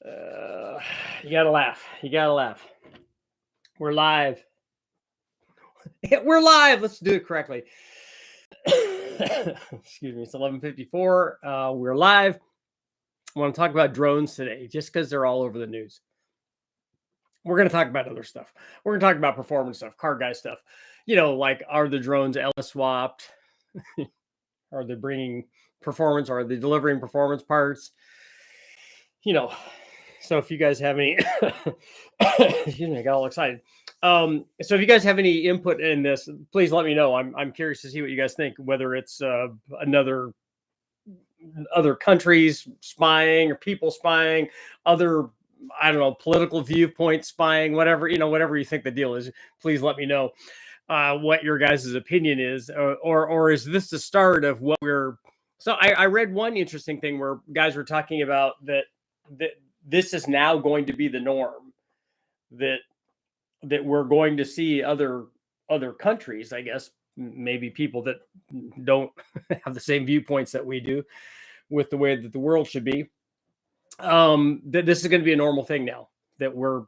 Uh, you gotta laugh. You gotta laugh. We're live. We're live. Let's do it correctly. Excuse me. It's 11:54. We're live. I want to talk about drones today, just because they're all over the news. We're going to talk about other stuff. We're going to talk about performance stuff, car guy stuff. You know, like, are the drones LS swapped? Are they bringing performance? Are they delivering performance parts? You know, so if you guys have any, excuse me, I got all excited. So if you guys have any input in this, please let me know. I'm curious to see what you guys think, whether it's other countries spying or people spying, other, I don't know, political viewpoint spying, whatever, whatever you think the deal is. Please let me know what your guys' opinion is, or is this the start of what we're. So I read one interesting thing where guys were talking about that this is now going to be the norm, that we're going to see other countries, I guess, maybe people that don't have the same viewpoints that we do with the way that the world should be, that this is going to be a normal thing now, that we're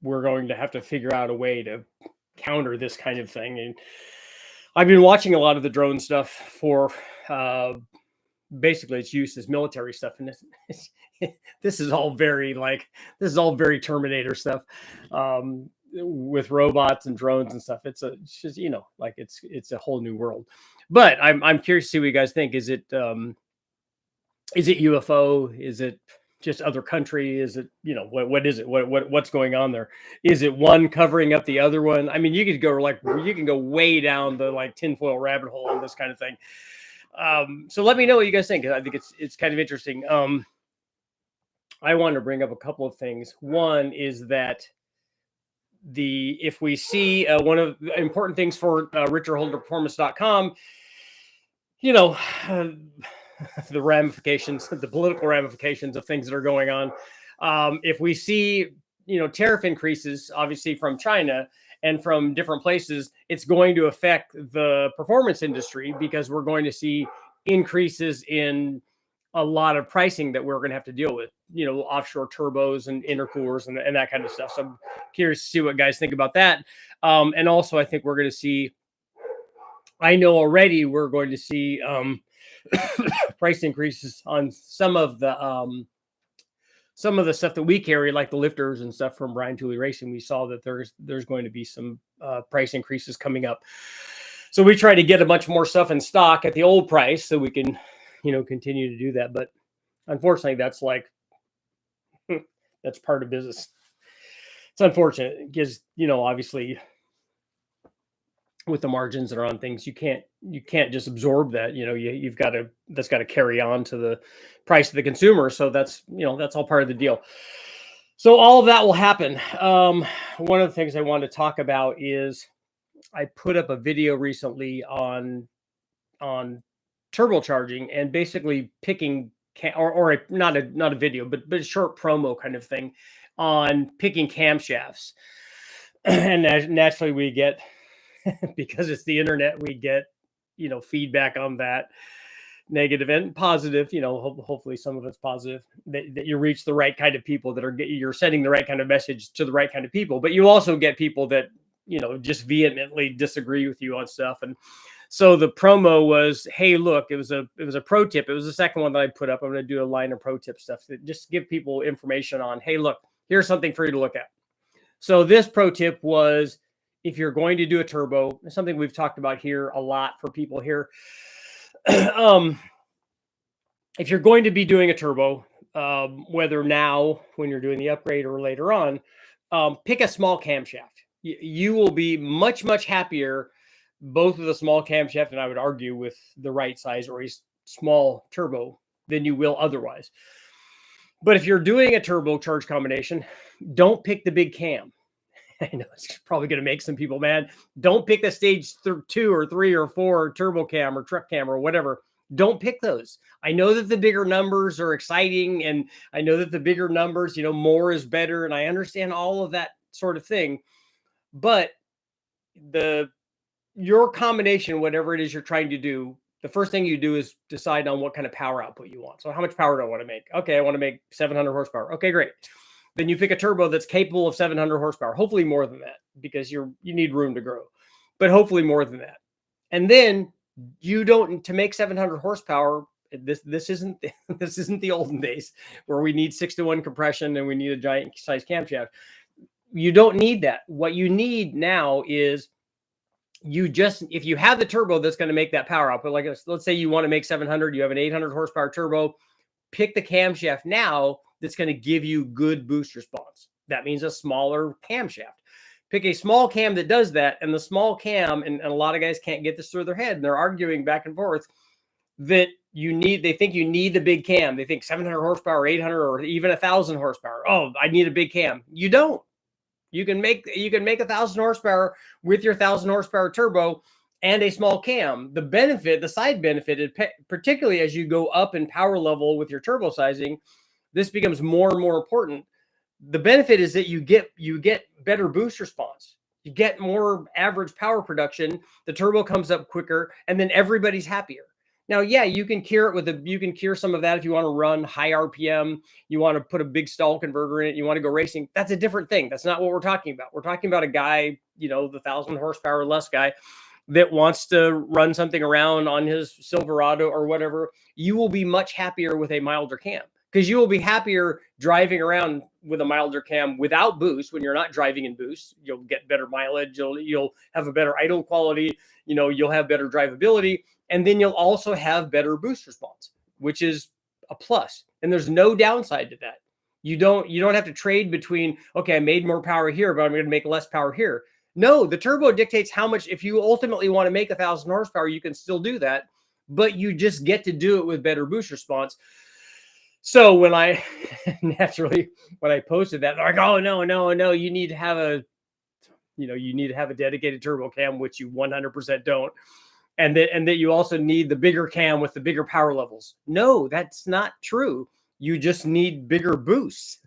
going to have to figure out a way to counter this kind of thing. And I've been watching a lot of the drone stuff for basically its use as military stuff, and this is all very Terminator stuff, with robots and drones and stuff. It's just, it's a whole new world. But I'm curious to see what you guys think. Is it UFO? Is it just other country? Is it, what is it? What's going on there? Is it one covering up the other one? I mean, you can go way down the tinfoil rabbit hole on this kind of thing. So let me know what you guys think. I think it's kind of interesting. I want to bring up a couple of things. One is that if we see one of the important things for richardholderperformance.com, the ramifications, the political ramifications of things that are going on. If we see, tariff increases, obviously from China and from different places, it's going to affect the performance industry, because we're going to see increases in a lot of pricing that we're going to have to deal with, offshore turbos and intercoolers and that kind of stuff. So I'm curious to see what guys think about that. And also, I think we're going to see, I know already we're going to see price increases on some of the stuff that we carry, like the lifters and stuff from Brian Tooley Racing. We saw that there's going to be some price increases coming up. So we try to get a bunch more stuff in stock at the old price so we can, continue to do that. But unfortunately, that's that's part of business. It's unfortunate because, obviously, with the margins that are on things, you can't just absorb that. That's got to carry on to the price of the consumer. So that's all part of the deal. So all of that will happen. One of the things I want to talk about is I put up a video recently on turbocharging, and basically picking not a video, but a short promo kind of thing on picking camshafts. And naturally we get, because it's the internet, we get, feedback on that, negative and positive. Hopefully some of it's positive, that you reach the right kind of people, you're sending the right kind of message to the right kind of people. But you also get people that, just vehemently disagree with you on stuff. And so the promo was, hey, look, it was a pro tip. It was the second one that I put up. I'm going to do a line of pro tip stuff that just give people information on, hey, look, here's something for you to look at. So this pro tip was, if you're going to do a turbo, something we've talked about here a lot for people here. If you're going to be doing a turbo, whether now when you're doing the upgrade or later on, pick a small camshaft. You will be much, much happier, both with a small camshaft, and I would argue with the right size or a small turbo, than you will otherwise. But if you're doing a turbocharge combination, don't pick the big cam. I know it's probably going to make some people mad. Don't pick the stage 2 or 3 or 4 turbo cam or truck cam or whatever. Don't pick those. I know that the bigger numbers are exciting, and I know that the bigger numbers, more is better, and I understand all of that sort of thing. But your combination, whatever it is you're trying to do, the first thing you do is decide on what kind of power output you want. So how much power do I want to make? Okay, I want to make 700 horsepower. Okay, great. Then you pick a turbo that's capable of 700 horsepower, hopefully more than that, because you need room to grow, but hopefully more than that. And then you don't, to make 700 horsepower, this isn't the olden days where we need 6-to-1 compression and we need a giant size camshaft. You don't need that. What you need now is if you have the turbo that's going to make that power output, like let's say you want to make 700, you have an 800 horsepower turbo, pick the camshaft now that's going to give you good boost response. That means a smaller camshaft. Pick a small cam that does that, and the small cam, and a lot of guys can't get this through their head, and they're arguing back and forth that they think you need the big cam. They think 700 horsepower, 800, or even 1,000 horsepower. Oh, I need a big cam. You don't. You can make 1,000 horsepower with your 1,000 horsepower turbo and a small cam. The side benefit, particularly as you go up in power level with your turbo sizing, this becomes more and more important. The benefit is that you get better boost response. You get more average power production. The turbo comes up quicker, and then everybody's happier. Now, yeah, you can cure some of that if you want to run high RPM, you want to put a big stall converter in it, you want to go racing. That's a different thing. That's not what we're talking about. We're talking about a guy, the 1,000 horsepower less guy that wants to run something around on his Silverado or whatever. You will be much happier with a milder cam, because you will be happier driving around with a milder cam without boost. When you're not driving in boost, you'll get better mileage. You'll have a better idle quality. You'll have better drivability. And then you'll also have better boost response, which is a plus. And there's no downside to that. You don't have to trade between, okay, I made more power here, but I'm going to make less power here. No, the turbo dictates how much. If you ultimately want to make 1,000 horsepower, you can still do that, but you just get to do it with better boost response. So when I posted that, they're like, oh, no, you need to have a dedicated turbo cam, which you 100% don't. And that you also need the bigger cam with the bigger power levels. No, that's not true. You just need bigger boosts.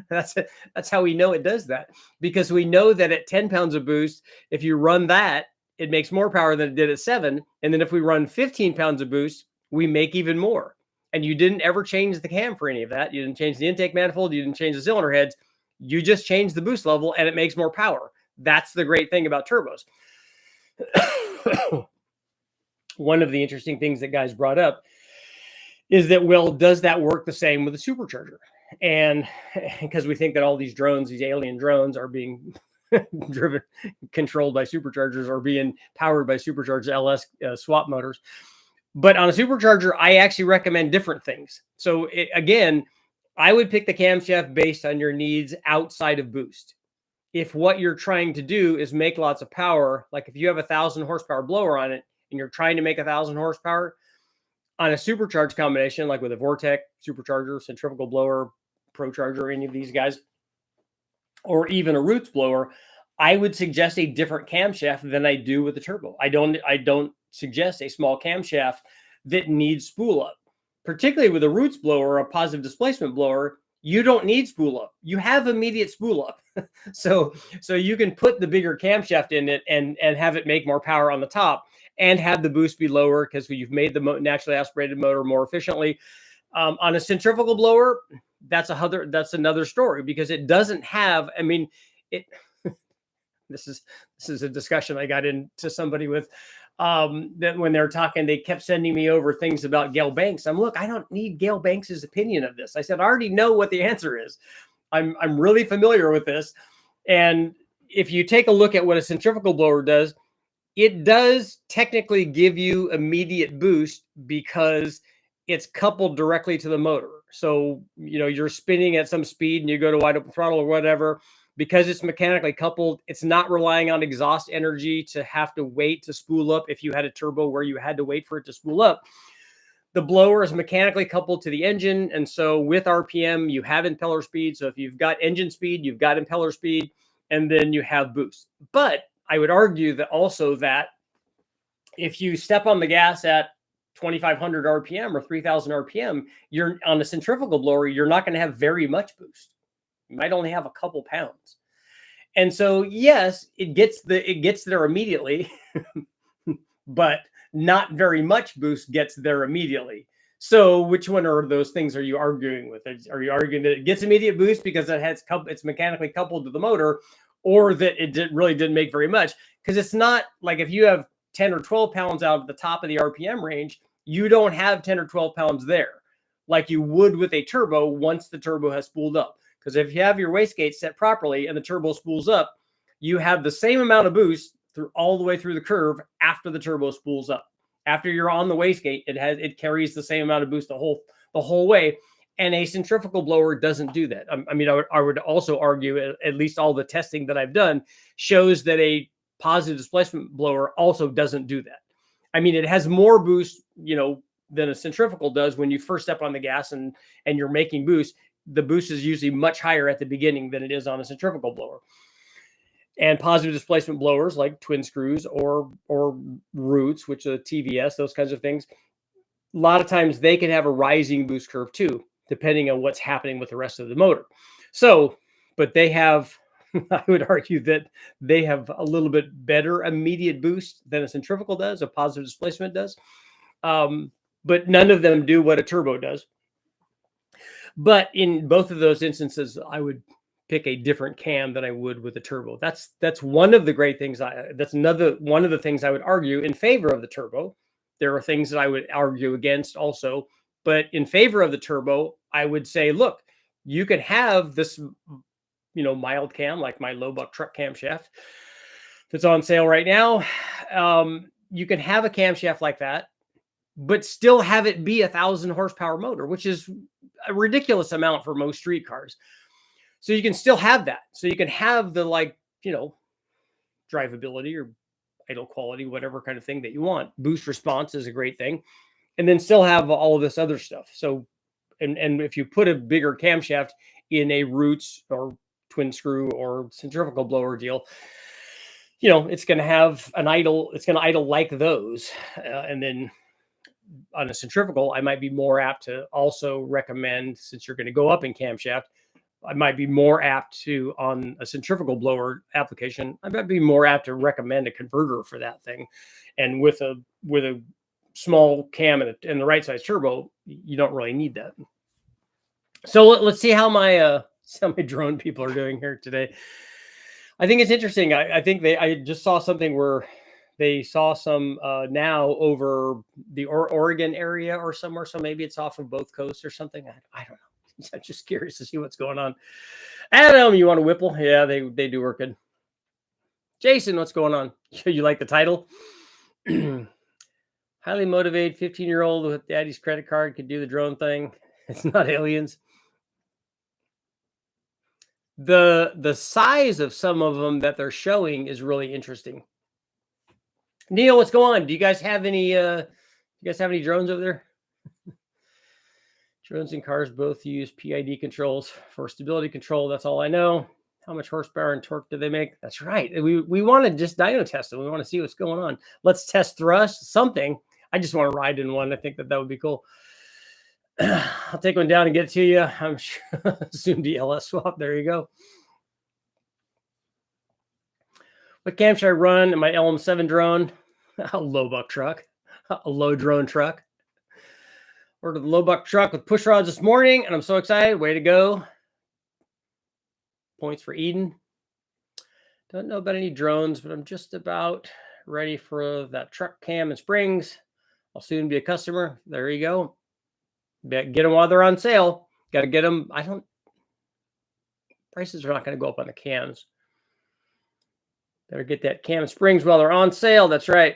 That's how we know it does that, because we know that at 10 pounds of boost, if you run that, it makes more power than it did at 7. And then if we run 15 pounds of boost, we make even more. And you didn't ever change the cam for any of that. You didn't change the intake manifold. You didn't change the cylinder heads. You just changed the boost level, and it makes more power. That's the great thing about turbos. One of the interesting things that guys brought up is that, well, does that work the same with a supercharger? And because we think that all these drones, these alien drones, are being controlled by superchargers, or being powered by supercharged LS swap motors. But on a supercharger, I actually recommend different things. So again, I would pick the camshaft based on your needs outside of boost. If what you're trying to do is make lots of power, like if you have 1,000 horsepower blower on it, and you're trying to make 1,000 horsepower on a supercharged combination, like with a Vortec supercharger, centrifugal blower, ProCharger, any of these guys, or even a Roots blower, I would suggest a different camshaft than I do with the turbo. I don't suggest a small camshaft that needs spool up, particularly with a Roots blower, a positive displacement blower. You don't need spool up. You have immediate spool up. so you can put the bigger camshaft in it and have it make more power on the top, and have the boost be lower because you've made the naturally aspirated motor more efficiently. On a centrifugal blower, that's another story, because it doesn't have. I mean, it. This is a discussion I got into somebody with. That when they were talking, they kept sending me over things about Gail Banks. Look, I don't need Gail Banks's opinion of this. I said, I already know what the answer is. I'm really familiar with this. And if you take a look at what a centrifugal blower does, it does technically give you immediate boost because it's coupled directly to the motor. So, you're spinning at some speed and you go to wide open throttle or whatever. Because it's mechanically coupled, it's not relying on exhaust energy to have to wait to spool up. If you had a turbo where you had to wait for it to spool up, the blower is mechanically coupled to the engine. And so with RPM, you have impeller speed. So if you've got engine speed, you've got impeller speed, and then you have boost. But I would argue that also that if you step on the gas at 2,500 RPM or 3,000 RPM, you're on a centrifugal blower, you're not going to have very much boost. You might only have a couple pounds. And so, yes, it gets there immediately, but not very much boost gets there immediately. So which one of those things are you arguing with? Are you arguing that it gets immediate boost because it's mechanically coupled to the motor, or that it really didn't make very much? Because it's not like if you have 10 or 12 pounds out at the top of the RPM range, you don't have 10 or 12 pounds there like you would with a turbo once the turbo has spooled up. Because if you have your wastegate set properly and the turbo spools up, you have the same amount of boost through all the way through the curve after the turbo spools up. After you're on the wastegate, it carries the same amount of boost the whole way. And a centrifugal blower doesn't do that. I mean, I would also argue, at least all the testing that I've done shows that a positive displacement blower also doesn't do that. I mean, it has more boost, than a centrifugal does when you first step on the gas and you're making boost. The boost is usually much higher at the beginning than it is on a centrifugal blower. And positive displacement blowers like twin screws or roots, which are TVS, those kinds of things, a lot of times they can have a rising boost curve too, depending on what's happening with the rest of the motor. So, but they have, I would argue that they have a little bit better immediate boost than a centrifugal does, a positive displacement does. But none of them do what a turbo does. But in both of those instances, I would pick a different cam than I would with a turbo. That's one of the great things. That's another one of the things I would argue in favor of the turbo. There are things that I would argue against also, but in favor of the turbo, I would say, look, you can have this, mild cam like my low buck truck camshaft that's on sale right now. You can have a camshaft like that, but still have it be 1,000 horsepower motor, which is a ridiculous amount for most street cars. So you can still have that. So you can have the drivability or idle quality, whatever kind of thing that you want. Boost response is a great thing. And then still have all of this other stuff. So, and if you put a bigger camshaft in a roots or twin screw or centrifugal blower deal, it's going to have it's going to idle like those. And then on a centrifugal, I might be more apt to also recommend, since you're going to go up in camshaft, I might be more apt to, on a centrifugal blower application, I might be more apt to recommend a converter for that thing. And with a small cam and the right size turbo, you don't really need that. So let's see how my drone people are doing here today. I think it's interesting. I think I just saw something where they saw some now over the Oregon area or somewhere. So maybe it's off of both coasts or something. I don't know. I'm just curious to see what's going on. Adam, you want a Whipple? Yeah, they do work good. Jason, what's going on? You like the title? Highly motivated 15-year-old with daddy's credit card could do the drone thing. It's not aliens. The size of some of them that they're showing is really interesting. Neil, what's going on? Do you guys have any drones over there? Drones and cars both use PID controls for stability control. That's all I know. How much horsepower and torque do they make? That's right. We want to just dyno test it. We want to see what's going on. Let's test thrust, something. I just want to ride in one. I think that would be cool. I'll take one down and get it to you. I'm sure. Zoom DLS swap. There you go. What cam should I run in my LM7 drone? A low buck truck. A low drone truck. Ordered the low buck truck with push rods this morning, and I'm so excited. Way to go. Points for Eden. Don't know about any drones, but I'm just about ready for that truck cam and springs. I'll soon be a customer. There you go. Get them while they're on sale. Got to get them. Prices are not going to go up on the cams. Better get that cam and springs while they're on sale. That's right.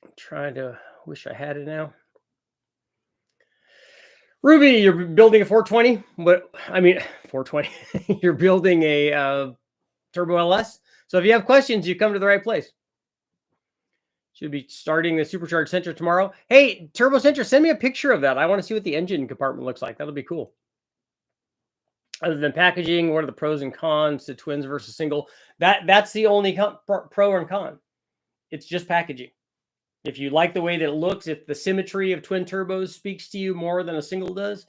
I'm trying to, wish I had it now. Ruby, you're building a 420. 420. You're building a Turbo LS. So if you have questions, you come to the right place. Should be starting the Supercharger Center tomorrow. Hey, Turbo Center, send me a picture of that. I want to see what the engine compartment looks like. That'll be cool. Other than packaging, what are the pros and cons to twins versus single? That's the only pro and con. It's just packaging. If you like the way that it looks, if the symmetry of twin turbos speaks to you more than a single does,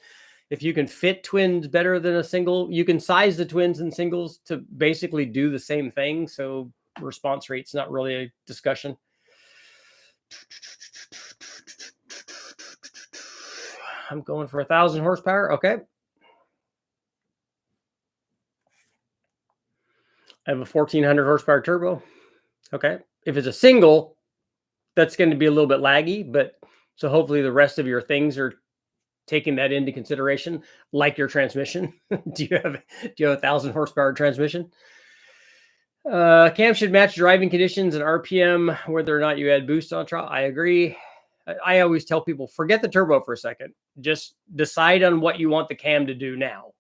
if you can fit twins better than a single, you can size the twins and singles to basically do the same thing. So response rate's not really a discussion. I'm going for 1,000 horsepower. Okay. I have a 1,400 horsepower turbo. Okay. If it's a single, that's going to be a little bit laggy, but so hopefully the rest of your things are taking that into consideration, like your transmission. do you have 1,000 horsepower transmission? Cam should match driving conditions and RPM, whether or not you add boost on trial. I agree. I always tell people, forget the turbo for a second. Just decide on what you want the cam to do now.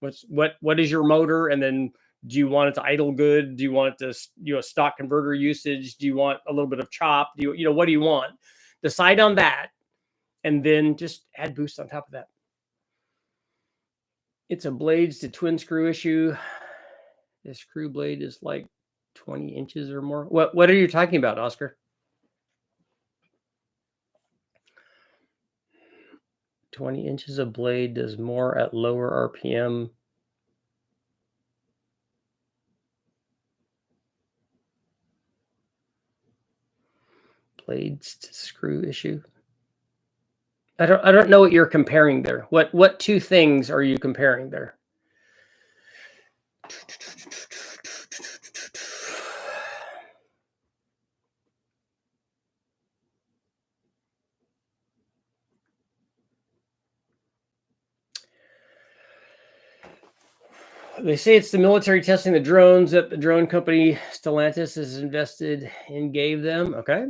What is your motor, and then do you want it to idle good? Do you want it to stock converter usage? Do you want a little bit of chop? Do you what do you want? Decide on that, and then just add boost on top of that. It's a blades to twin screw issue. This screw blade is like 20 inches or more. What are you talking about, Oscar? 20 inches of blade does more at lower RPM. Blades to screw issue. I don't know what you're comparing there. What two things are you comparing there? They say it's the military testing the drones that the drone company Stellantis has invested in, gave them. Okay.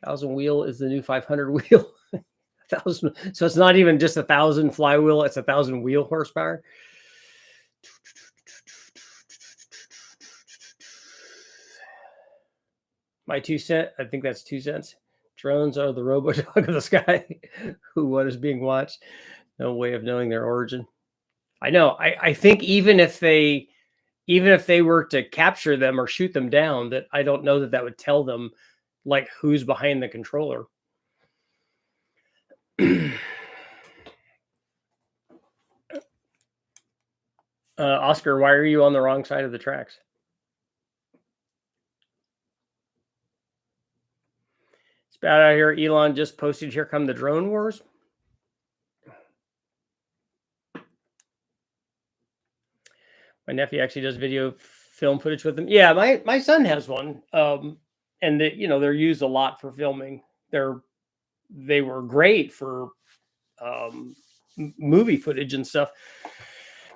1,000 wheel is the new 500 wheel. 1,000. So it's not even just 1,000 flywheel. It's 1,000 wheel horsepower. My 2 cents. I think that's 2 cents. Drones are the robo dog of the sky. What is being watched? No way of knowing their origin. I know. I think even if they were to capture them or shoot them down, that I don't know that would tell them like who's behind the controller. Oscar, why are you on the wrong side of the tracks? It's bad out here. Elon just posted, here come the drone wars. My nephew actually does video film footage with them. Yeah, my son has one. And they're used a lot for filming. They were great for movie footage and stuff,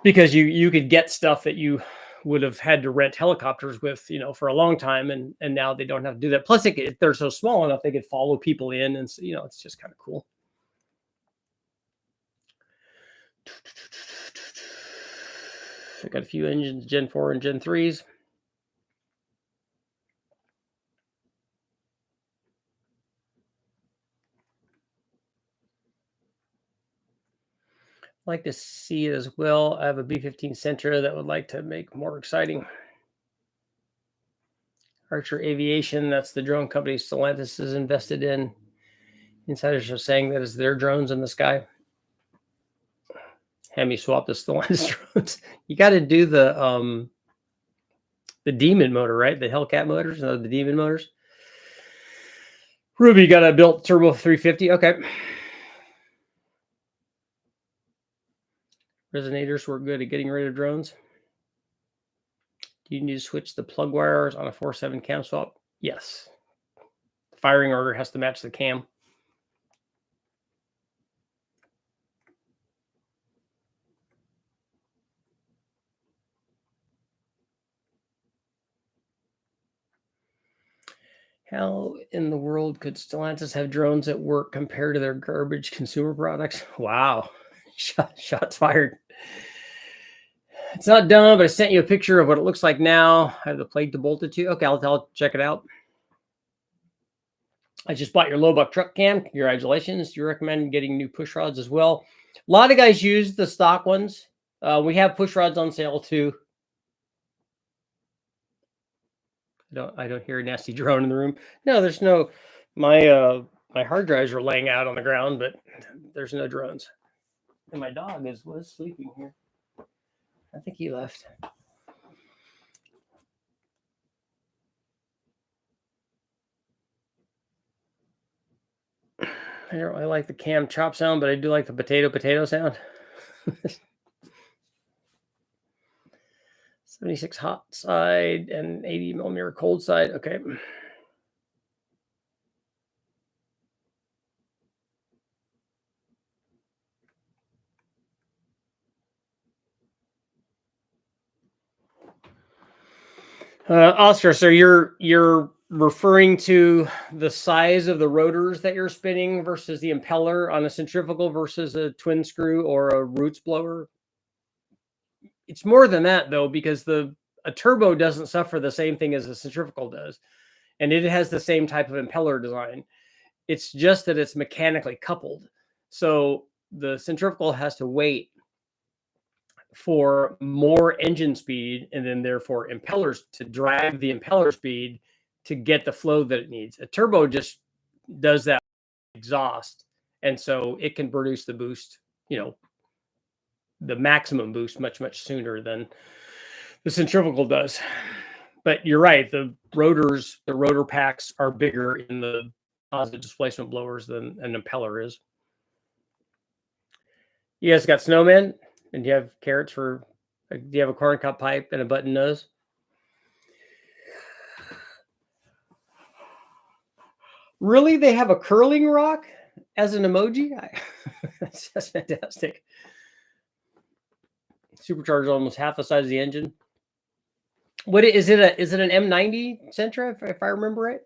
because you could get stuff that you would have had to rent helicopters with, for a long time, and now they don't have to do that. Plus, they're so small enough they could follow people in, and it's just kind of cool. I got a few engines, Gen 4 and Gen 3s. Like to see it as well. I have a B-15 Sentra that would like to make more exciting. Archer Aviation, that's the drone company Stellantis is invested in. Insiders are saying that it's their drones in the sky. Hemi swap the Stellantis drones. You got to do the Demon motor, right? The Hellcat motors, the Demon motors. Ruby got a built turbo 350. Okay. Resonators work good at getting rid of drones. Do you need to switch the plug wires on a 4.7 cam swap? Yes. The firing order has to match the cam. How in the world could Stellantis have drones that work compared to their garbage consumer products? Wow. Shots fired. It's not dumb, but I sent you a picture of what it looks like now. I have the plate to bolt it to. Okay, I'll check it out. I just bought your low buck truck cam. Congratulations. Do you recommend getting new push rods as well? A lot of guys use the stock ones. We have push rods on sale too. I don't hear a nasty drone in the room. No, there's no. My hard drives are laying out on the ground, but there's no drones. And my dog was sleeping here. I think he left. I don't really like the cam chop sound, but I do like the potato sound. 76 hot side and 80 millimeter cold side. Okay. Oscar, so you're referring to the size of the rotors that you're spinning versus the impeller on a centrifugal versus a twin screw or a roots blower? It's more than that though, because a turbo doesn't suffer the same thing as a centrifugal does, and it has the same type of impeller design. It's just that it's mechanically coupled. So the centrifugal has to wait for more engine speed and then therefore impellers to drive the impeller speed to get the flow that it needs. A turbo just does that exhaust, and so it can produce the boost, the maximum boost much sooner than the centrifugal does. But you're right, the rotor packs are bigger in the positive displacement blowers than an impeller is. You guys got snowmen, and do you have carrots for? Do you have a corn cob pipe and a button nose? Really, they have a curling rock as an emoji? That's fantastic. Supercharger almost half the size of the engine. What is it? Is it an M90 Sentra, if I remember right?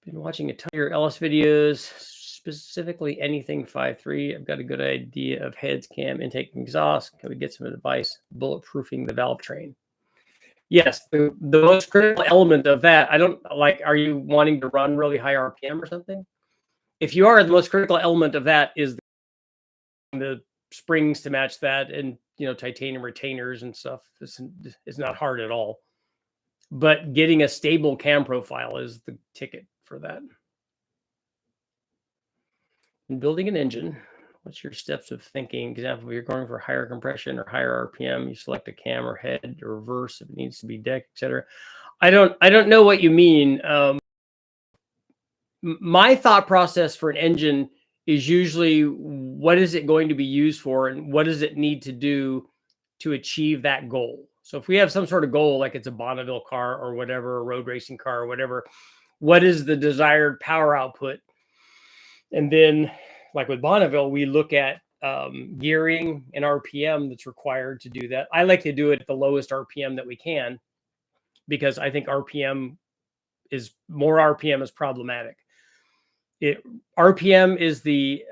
Been watching a ton of your LS videos, specifically anything 5.3. I've got a good idea of heads, cam, intake, and exhaust. Can we get some advice? Bulletproofing the valve train. Yes, the most critical element of that, I don't like, are you wanting to run really high RPM or something? If you are, the most critical element of that is the springs to match that, and titanium retainers and stuff. This is not hard at all. But getting a stable cam profile is the ticket for that. In building an engine, what's your steps of thinking? Example, if you're going for higher compression or higher RPM, you select a cam or head or reverse if it needs to be deck, etc. I don't know what you mean. My thought process for an engine is usually, what is it going to be used for, and what does it need to do to achieve that goal? So if we have some sort of goal, like it's a Bonneville car or whatever, a road racing car or whatever, what is the desired power output? And then, like with Bonneville, we look at gearing and RPM that's required to do that. I like to do it at the lowest RPM that we can, because I think more RPM is problematic. RPM is the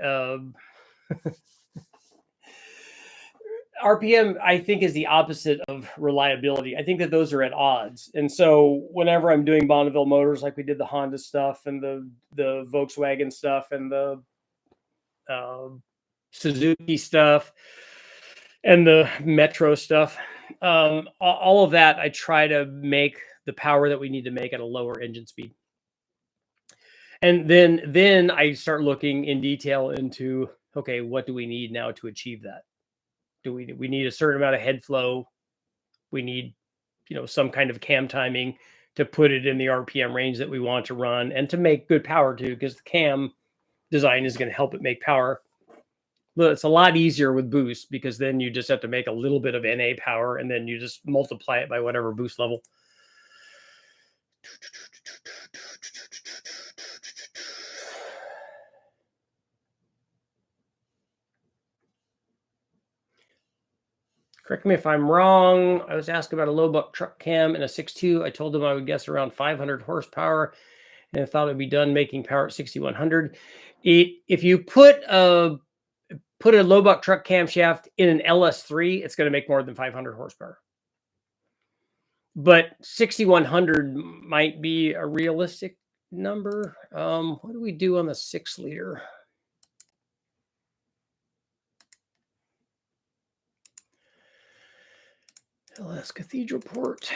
RPM, I think, is the opposite of reliability. I think that those are at odds. And so whenever I'm doing Bonneville motors, like we did the Honda stuff and the Volkswagen stuff and the Suzuki stuff and the Metro stuff, all of that, I try to make the power that we need to make at a lower engine speed. And then I start looking in detail into, okay, what do we need now to achieve that? Do we need a certain amount of head flow? We need, some kind of cam timing to put it in the RPM range that we want to run and to make good power too, because the cam design is going to help it make power. Well, it's a lot easier with boost, because then you just have to make a little bit of NA power and then you just multiply it by whatever boost level. Correct me if I'm wrong. I was asked about a low buck truck cam and a 6.2. I told them I would guess around 500 horsepower, and I thought it'd be done making power at 6,100. If you put a low buck truck camshaft in an LS3, it's going to make more than 500 horsepower. But 6,100 might be a realistic number. What do we do on the 6-liter? LS Cathedral Port.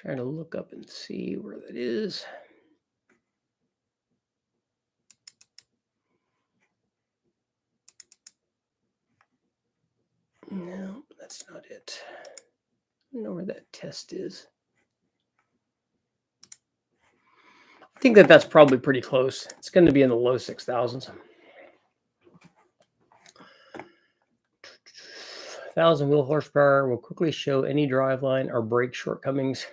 Trying to look up and see where that is. No, that's not it. I don't know where that test is. I think that that's probably pretty close. It's going to be in the low 6,000s. 1,000 wheel horsepower will quickly show any driveline or brake shortcomings.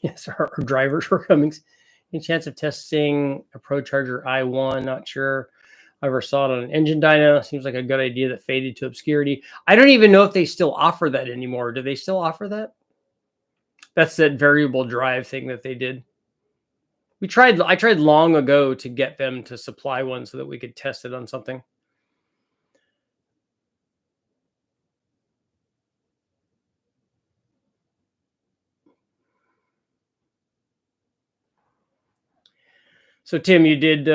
Yes, or driver shortcomings. Any chance of testing a ProCharger i1? Not sure. I ever saw it on an engine dyno. Seems like a good idea that faded to obscurity. I don't even know if they still offer that anymore. Do they still offer that? That's that variable drive thing that they did. I tried long ago to get them to supply one so that we could test it on something. So Tim, you did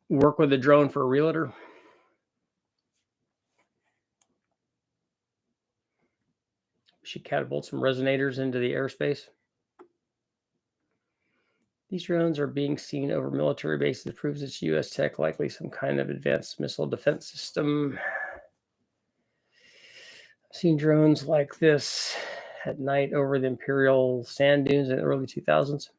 work with a drone for a realtor? We should catapult some resonators into the airspace. These drones are being seen over military bases. Proves it's U.S. tech, likely some kind of advanced missile defense system. I've seen drones like this at night over the Imperial sand dunes in the early 2000s.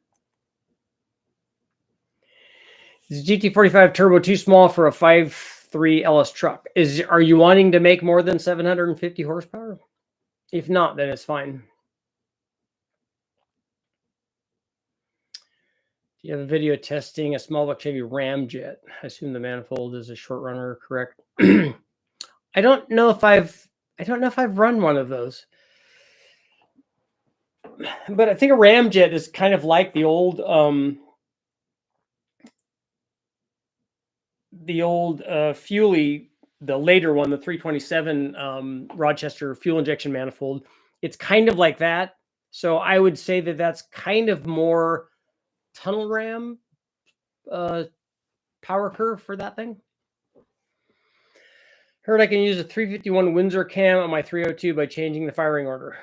Is the GT45 turbo too small for a 5.3 LS truck? Are you wanting to make more than 750 horsepower? If not, then it's fine. Do you have a video testing a small block Chevy Ramjet? I assume the manifold is a short runner, correct? I don't know if I've run one of those. But I think a Ramjet is kind of like the old Fuelie, the later one, the 327 Rochester fuel injection manifold. It's kind of like that. So I would say that that's kind of more tunnel ram power curve for that thing. Heard I can use a 351 Windsor cam on my 302 by changing the firing order.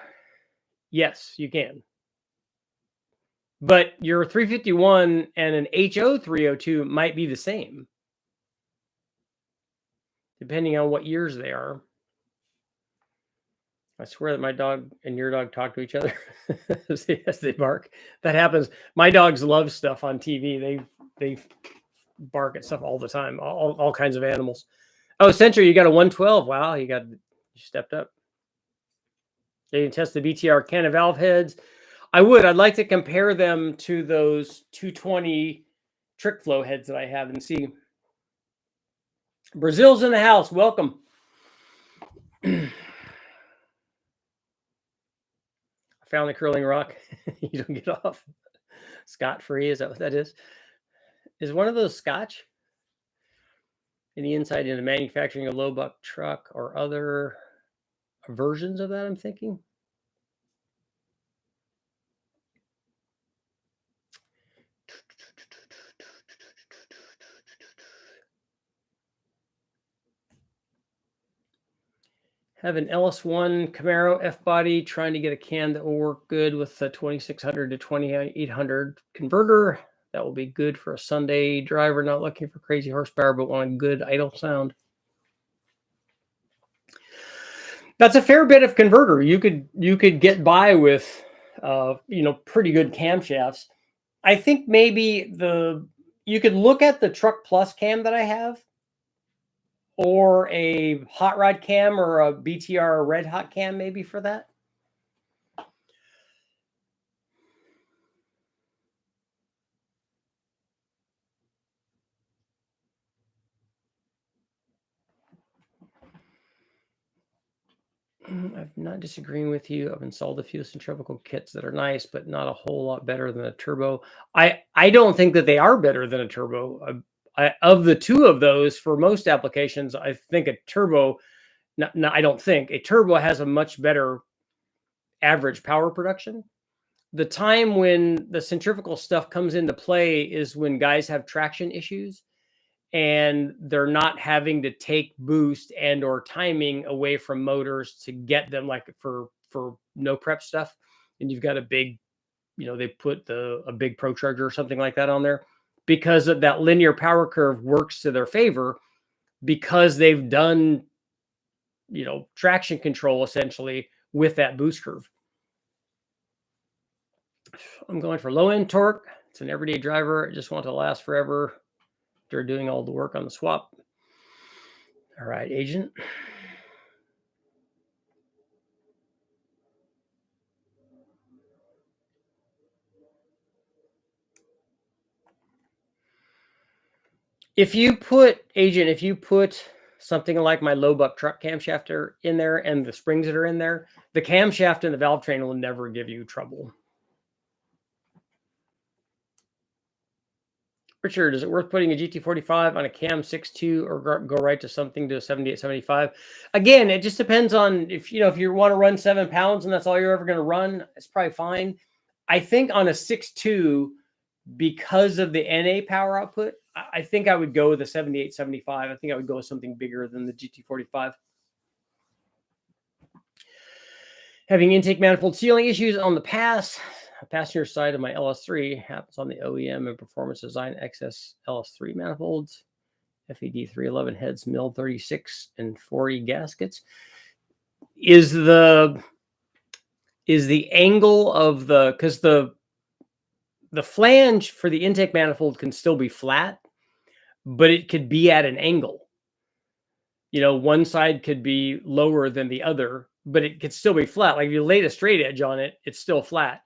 Yes, you can. But your 351 and an HO 302 might be the same, depending on what years they are. I swear that my dog and your dog talk to each other as they bark. That happens. My dogs love stuff on TV. They bark at stuff all the time. All kinds of animals. Oh, Century, you got a 112. Wow, you stepped up. They can test the BTR cannon valve heads. I'd like to compare them to those 220 trick flow heads that I have and see. Brazil's in the house. Welcome. I found the curling rock. You don't get off scot-free. Is that what that is? Is one of those Scotch? In the inside into manufacturing a low buck truck or other versions of that, I'm thinking. Have an LS1 Camaro F-body, trying to get a cam that will work good with the 2600 to 2800 converter. That will be good for a Sunday driver, not looking for crazy horsepower, but want a good idle sound. That's a fair bit of converter. You could get by with, pretty good camshafts. I think maybe you could look at the Truck Plus cam that I have, or a hot rod cam, or a BTR red hot cam, maybe for that. I'm not disagreeing with you. I've installed a few centrifugal kits that are nice, but not a whole lot better than a turbo. I don't think that they are better than a turbo. Of the two of those, for most applications, I think a turbo. I don't think a turbo has a much better average power production. The time when the centrifugal stuff comes into play is when guys have traction issues and they're not having to take boost and or timing away from motors to get them, like for no prep stuff. and you've got a big, they put a big Pro Charger or something like that on there, because of that linear power curve works to their favor, because they've done, traction control essentially with that boost curve. I'm going for low end torque. It's an everyday driver. I just want to last forever. They're doing all the work on the swap. All right, agent. If you put something like my low buck truck camshaft in there and the springs that are in there, the camshaft and the valve train will never give you trouble. Richard, is it worth putting a GT45 on a cam 6.2 or go right to something to a 7875? Again, it just depends on if you want to run 7 pounds and that's all you're ever going to run, it's probably fine. I think on a 6.2, because of the NA power output, I think I would go with a 7875. I think I would go with something bigger than the GT45. Having intake manifold sealing issues on the passenger side of my LS3 happens on the OEM and performance design XS LS3 manifolds, FED 311 heads, mil 36 and 40 gaskets. Is the angle of because the flange for the intake manifold can still be flat, but it could be at an angle. One side could be lower than the other, but it could still be flat. Like if you laid a straight edge on it, it's still flat.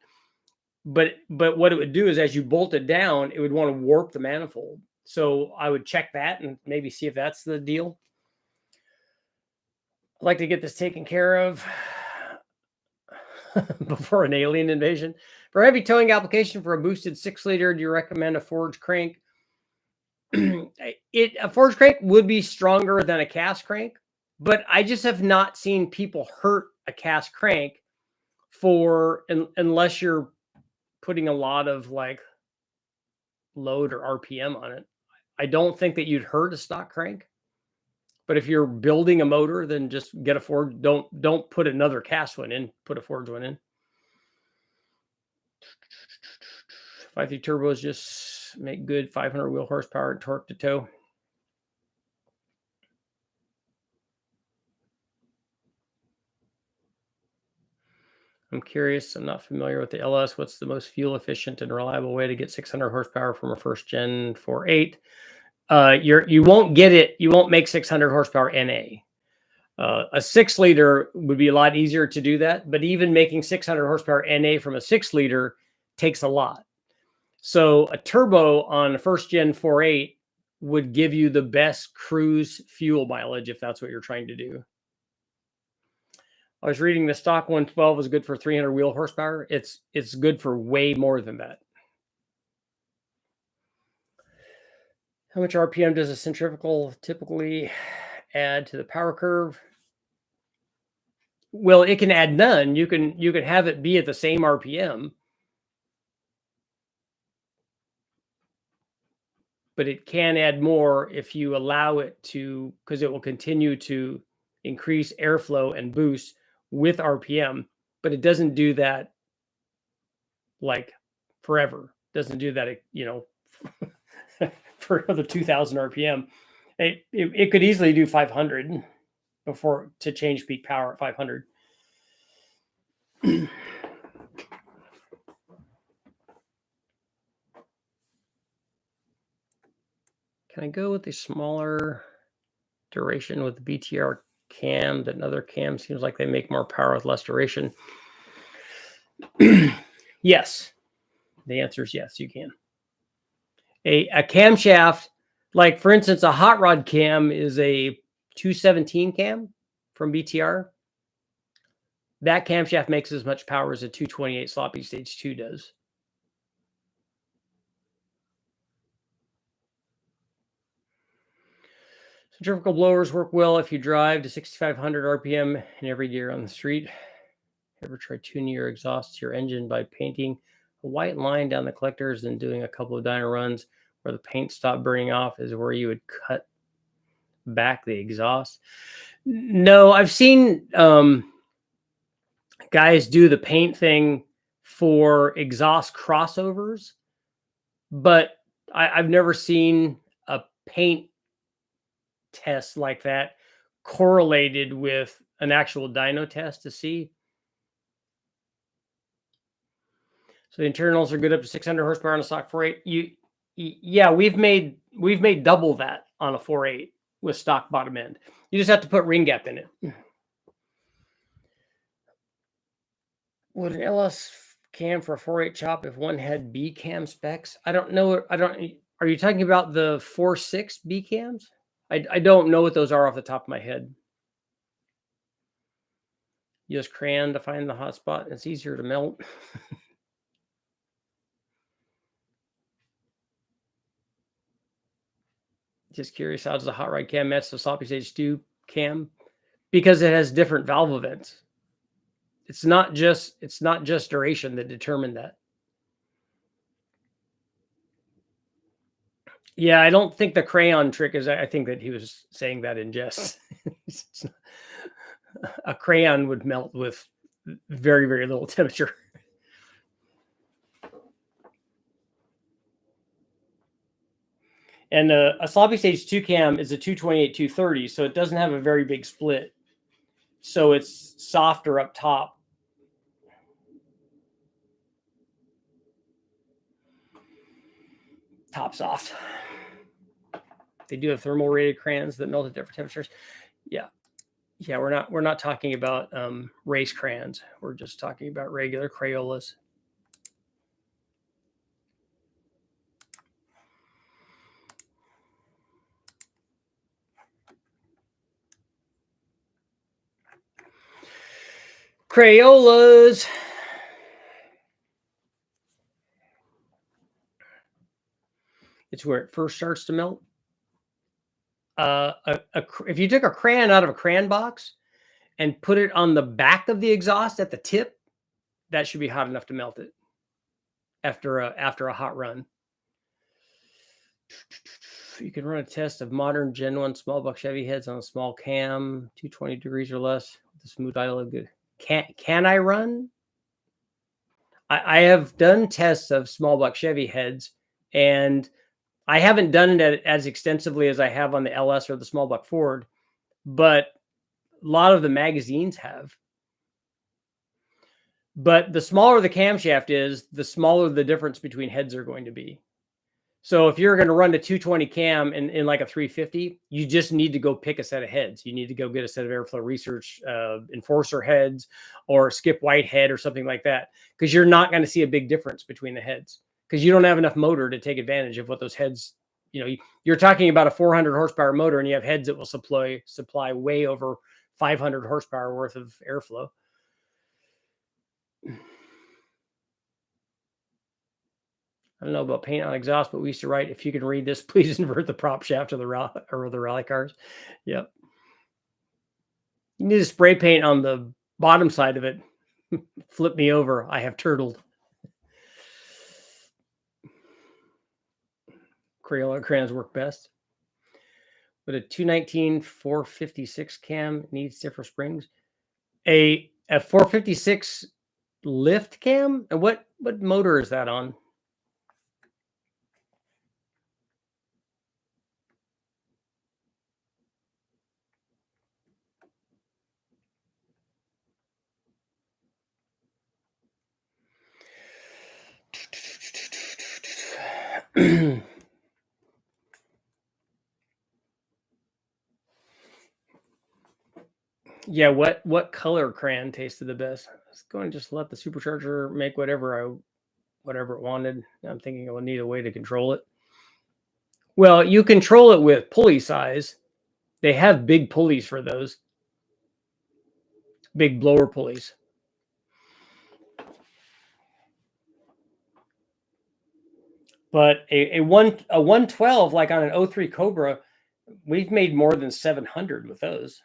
But what it would do is as you bolt it down, it would want to warp the manifold. So I would check that and maybe see if that's the deal. I'd like to get this taken care of before an alien invasion. For heavy towing application for a boosted 6-liter, do you recommend a forged crank? A forged crank would be stronger than a cast crank, but I just have not seen people hurt a cast crank unless you're putting a lot of like load or RPM on it. I don't think that you'd hurt a stock crank, but if you're building a motor, then just get a forged. Don't put another cast one in. Put a forged one in. 5.3 turbos just make good 500 wheel horsepower and torque to tow. I'm curious. I'm not familiar with the LS. What's the most fuel efficient and reliable way to get 600 horsepower from a first gen 4.8? You won't get it. You won't make 600 horsepower NA. A 6-liter would be a lot easier to do that, but even making 600 horsepower NA from a 6-liter takes a lot. So a turbo on a first gen 4.8 would give you the best cruise fuel mileage if that's what you're trying to do. I was reading the stock 112 is good for 300 wheel horsepower. It's good for way more than that. How much RPM does a centrifugal typically add to the power curve? Well, it can add none. You can have it be at the same RPM, but it can add more if you allow it to, because it will continue to increase airflow and boost with RPM, but it doesn't do that like forever. It doesn't do that, for another 2,000 RPM. It could easily do 500 before to change peak power at 500. Can I go with the smaller duration with the BTR cam than other cams? Seems like they make more power with less duration. Yes. The answer is yes, you can. A camshaft, like for instance, a hot rod cam is a 217 cam from BTR. That camshaft makes as much power as a 228 sloppy stage 2 does. Centrifugal blowers work well if you drive to 6,500 RPM in every gear on the street. Ever try tuning your exhaust to your engine by painting a white line down the collectors and doing a couple of dyno runs where the paint stopped burning off is where you would cut back the exhaust? No, I've seen guys do the paint thing for exhaust crossovers, but I've never seen a paint test like that correlated with an actual dyno test to see. So the internals are good up to 600 horsepower on a stock 4.8. Yeah, we've made double that on a 4.8 with stock bottom end. You just have to put ring gap in it. Would an LS cam for a 4.8 chop if one had B cam specs? I don't know. Are you talking about the 4.6 B cams? I don't know what those are off the top of my head. Use crayon to find the hot spot. It's easier to melt. Just curious, how does the hot rod cam match the sloppy stage 2 cam? Because it has different valve events. It's not just duration that determined that. Yeah, I don't think the crayon trick is. I think that he was saying that in jest. A crayon would melt with very, very little temperature. And a sloppy stage 2 cam is a 228/230, so it doesn't have a very big split. So it's softer up top. Top soft. They do have thermal rated crayons that melt at different temperatures. Yeah. Yeah, we're not talking about race crayons. We're just talking about regular Crayolas. Crayolas. It's where it first starts to melt. If you took a crayon out of a crayon box and put it on the back of the exhaust at the tip, that should be hot enough to melt it after a hot run. You can run a test of modern Gen 1 small block Chevy heads on a small cam, 220 degrees or less, with a smooth idle. Good. Can I run? I have done tests of small block Chevy heads, and I haven't done it as extensively as I have on the LS or the small block Ford, but a lot of the magazines have. But the smaller the camshaft is, the smaller the difference between heads are going to be. So if you're going to run a 220 cam in like a 350, you just need to go pick a set of heads. You need to go get a set of Airflow Research enforcer heads or Skip White head or something like that, because you're not going to see a big difference between the heads because you don't have enough motor to take advantage of what those heads, you're talking about a 400 horsepower motor and you have heads that will supply way over 500 horsepower worth of airflow. I don't know about paint on exhaust, but we used to write, if you can read this, please invert the prop shaft of the rally cars. Yep. You need to spray paint on the bottom side of it. Flip me over. I have turtled. Crayola crayons work best. But a 219 456 cam needs different springs. A 456 lift cam? And what motor is that on? Yeah, what color crayon tasted the best? I was going to just let the Supercharger make whatever it wanted. I'm thinking I would need a way to control it. Well, you control it with pulley size. They have big pulleys for those. Big blower pulleys. But a 112, like on an 03 Cobra, we've made more than 700 with those.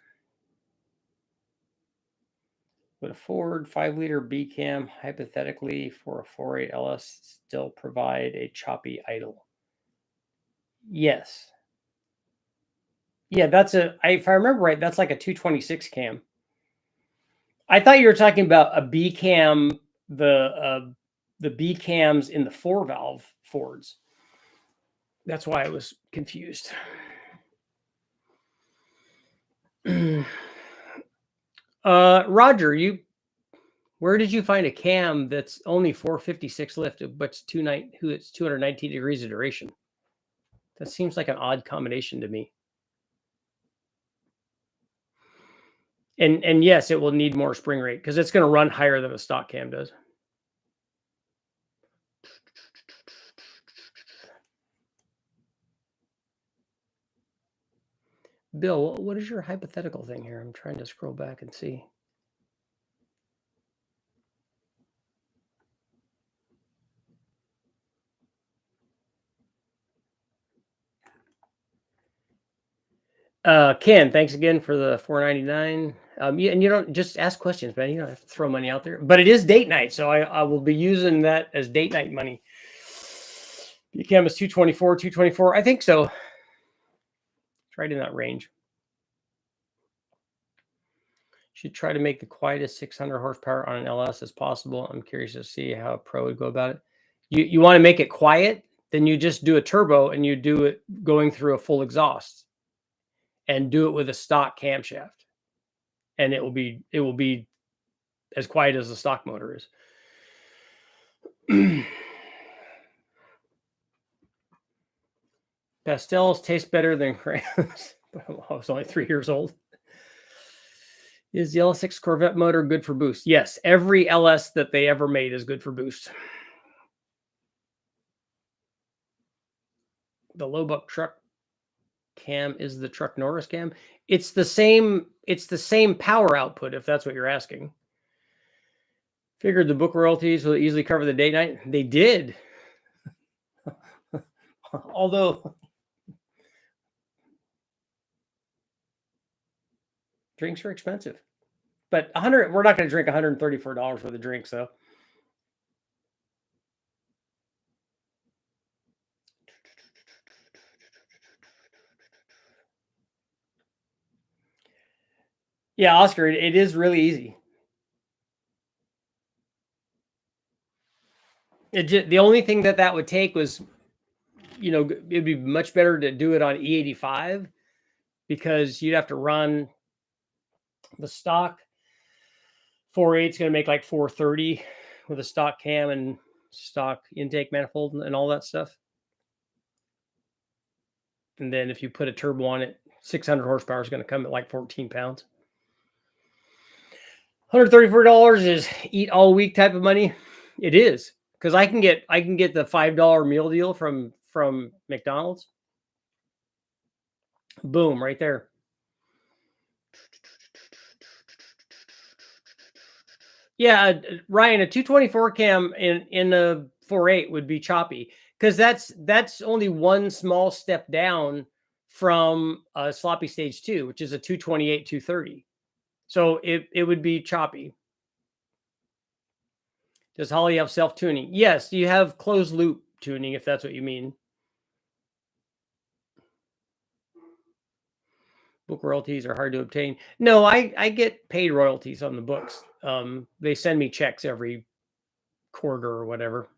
Would a Ford 5-liter B cam, hypothetically for a 4.8 LS, still provide a choppy idle? Yes. Yeah, if I remember right, that's like a 226 cam. I thought you were talking about a B cam the B cams in the 4-valve Fords. That's why I was confused. Roger, where did you find a cam that's only 456 lift, but it's 219 degrees of duration? That seems like an odd combination to me. And yes, it will need more spring rate because it's going to run higher than a stock cam does. Bill, what is your hypothetical thing here? I'm trying to scroll back and see. Ken, thanks again for the $4.99. And you don't just ask questions, man. You don't have to throw money out there. But it is date night, so I will be using that as date night money. The cam is 224. I think so. It's right in that range. Should try to make the quietest 600 horsepower on an LS as possible. I'm curious to see how a pro would go about it. You want to make it quiet, then you just do a turbo and you do it going through a full exhaust, and do it with a stock camshaft, and it will be as quiet as the stock motor is. Pastels taste better than crayons. I was only 3 years old. Is the LS6 Corvette motor good for boost? Yes, every LS that they ever made is good for boost. The low buck truck cam is the Truck Norris cam. It's the same power output, if that's what you're asking. Figured the book royalties will easily cover the day night. They did. Although drinks are expensive. But we're not going to drink $134 worth of drinks, though. Yeah, Oscar, it is really easy. The only thing that would take was, it'd be much better to do it on E85, because you'd have to run the stock 4.8 is going to make like 430 with a stock cam and stock intake manifold and all that stuff. And then if you put a turbo on it, 600 horsepower is going to come at like 14 pounds. $134 is eat all week type of money. It is, because I can get the $5 meal deal from McDonald's. Boom, right there. Yeah, Ryan, a 224 cam in a 4.8 would be choppy, because that's only one small step down from a sloppy stage 2, which is a 228, 230. So it would be choppy. Does Holly have self-tuning? Yes, you have closed loop tuning, if that's what you mean. Book royalties are hard to obtain. No, I get paid royalties on the books. They send me checks every quarter or whatever.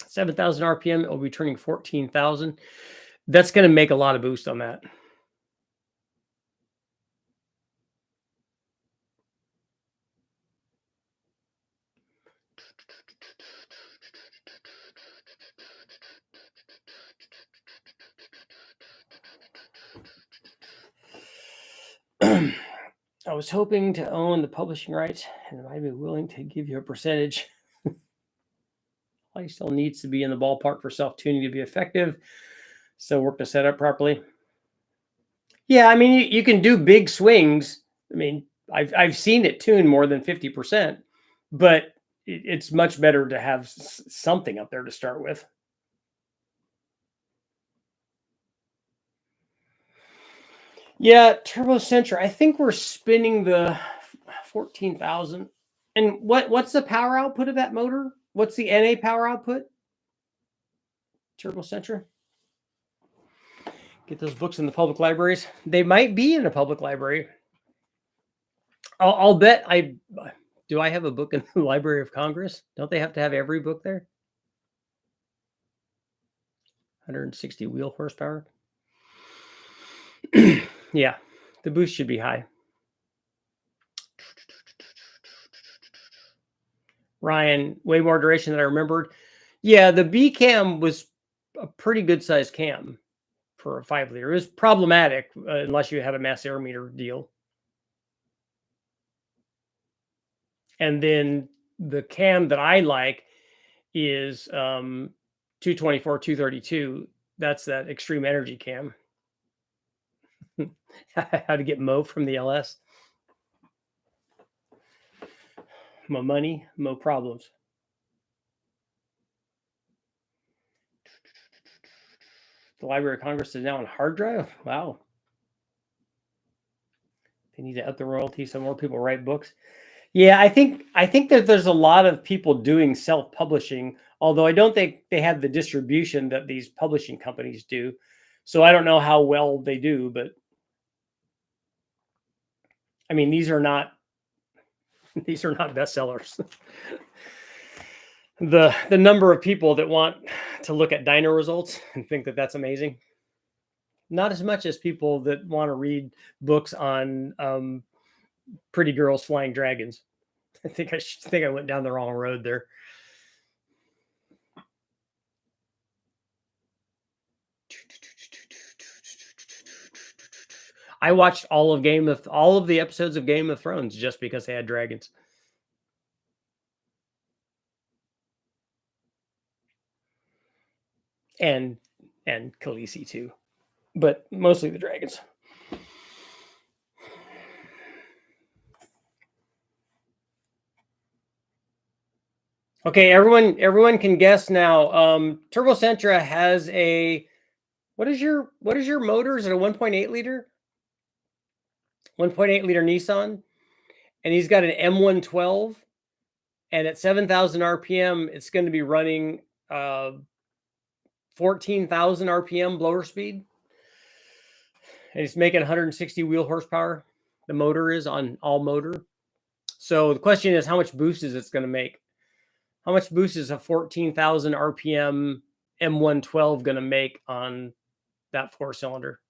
7,000 RPM, it will be turning 14,000. That's going to make a lot of boost on that. I was hoping to own the publishing rights, and I'd be willing to give you a percentage. I still needs to be in the ballpark for self-tuning to be effective, so work to set up properly. Yeah, I mean, you can do big swings. I mean, I've seen it tune more than 50%, but it's much better to have something up there to start with. Yeah, Turbo Sentra. I think we're spinning the 14,000. And what's the power output of that motor? What's the NA power output? Turbo Sentra. Get those books in the public libraries. They might be in a public library. I'll bet. Do I have a book in the Library of Congress? Don't they have to have every book there? 160 wheel horsepower. Yeah, the boost should be high. Ryan, way more duration than I remembered. Yeah, the B cam was a pretty good sized cam for a 5 liter. It was problematic unless you had a mass air meter deal. And then the cam that I like is 224, 232. That's that extreme energy cam. How to get Mo from the LS. Mo money, Mo problems. The Library of Congress is now on hard drive. Wow. They need to up the royalty so more people write books. Yeah, I think that there's a lot of people doing self-publishing, although I don't think they have the distribution that these publishing companies do. So I don't know how well they do, but I mean, these are not bestsellers. The number of people that want to look at dyno results and think that that's amazing. Not as much as people that want to read books on pretty girls flying dragons. I think I went down the wrong road there. I watched all of the episodes of Game of Thrones just because they had dragons. And Khaleesi too, but mostly the dragons. Okay, everyone can guess now. Turbo Sentra has a what is your motor? Is it a 1.8 liter? 1.8 liter Nissan, and he's got an M112, and at 7,000 RPM, it's going to be running 14,000 RPM blower speed, and he's making 160 wheel horsepower. The motor is on all motor. So the question is, how much boost is it's going to make? How much boost is a 14,000 RPM M112 going to make on that 4-cylinder?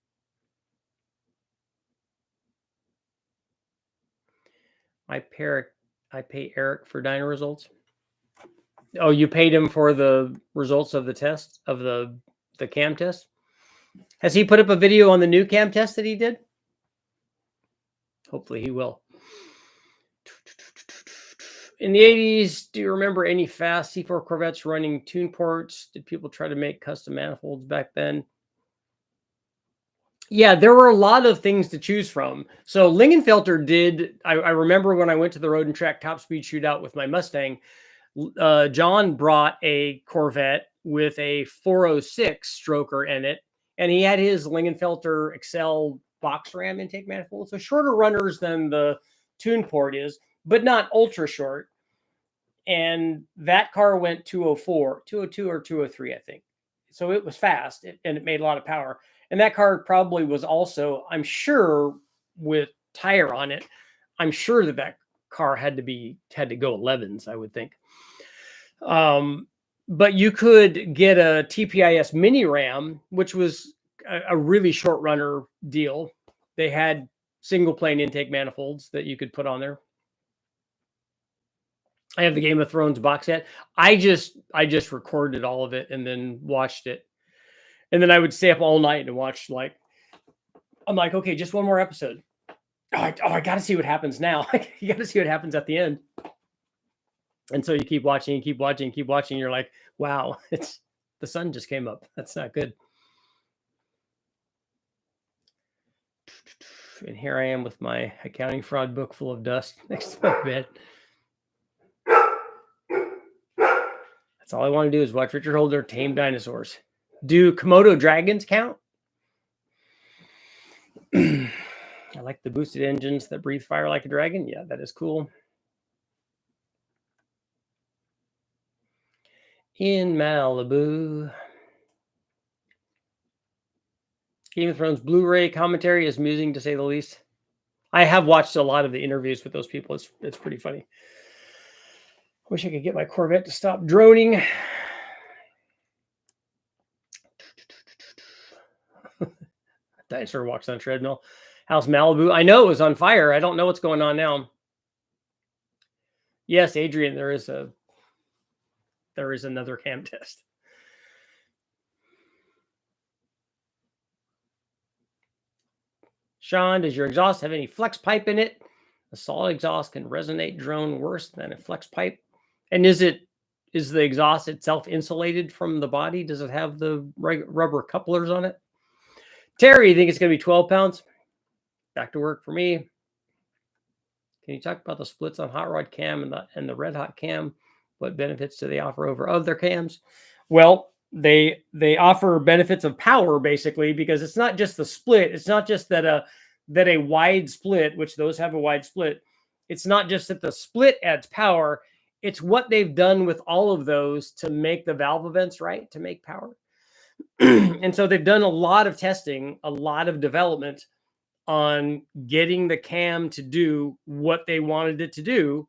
I pay Eric for dyno results. Oh, you paid him for the results of the test of the cam test? Has he put up a video on the new cam test that he did? Hopefully he will. In the 80s, do you remember any fast C4 Corvettes running tune ports? Did people try to make custom manifolds back then? Yeah, there were a lot of things to choose from. So Lingenfelter did, I remember when I went to the Road and Track Top Speed Shootout with my Mustang, John brought a Corvette with a 406 stroker in it, and he had his Lingenfelter Excel box ram intake manifold. So shorter runners than the tune port is, but not ultra short. And that car went 204, 202 or 203, I think. So it was fast and it made a lot of power. And that car probably was also, I'm sure, with tire on it, I'm sure that car had to go 11s, I would think. But you could get a TPIS mini ram, which was a really short runner deal. They had single plane intake manifolds that you could put on there. I have the Game of Thrones box set. I just recorded all of it and then watched it. And then I would stay up all night and watch, like, I'm like, okay, just one more episode. I got to see what happens now. You got to see what happens at the end. And so you keep watching, and keep watching, and keep watching. You're like, wow, the sun just came up. That's not good. And here I am with my accounting fraud book full of dust next to my bed. That's all I want to do is watch Richard Holder tame dinosaurs. Do Komodo dragons count? I like the boosted engines that breathe fire like a dragon. Yeah, that is cool. In Malibu. Game of Thrones Blu-ray commentary is amusing, to say the least. I have watched a lot of the interviews with those people. It's pretty funny. Wish I could get my Corvette to stop droning. Dinosaur walks on a treadmill. How's Malibu? I know it was on fire. I don't know what's going on now. Yes, Adrian, there is another cam test. Sean, does your exhaust have any flex pipe in it? A solid exhaust can resonate drone worse than a flex pipe. And is the exhaust itself insulated from the body? Does it have the rubber couplers on it? Terry, you think it's going to be 12 pounds? Back to work for me. Can you talk about the splits on hot rod cam and the red hot cam? What benefits do they offer over other cams? Well, they offer benefits of power, basically, because it's not just the split. It's not just that a wide split, which those have a wide split. It's not just that the split adds power. It's what they've done with all of those to make the valve events right, to make power. And so they've done a lot of testing, a lot of development on getting the cam to do what they wanted it to do.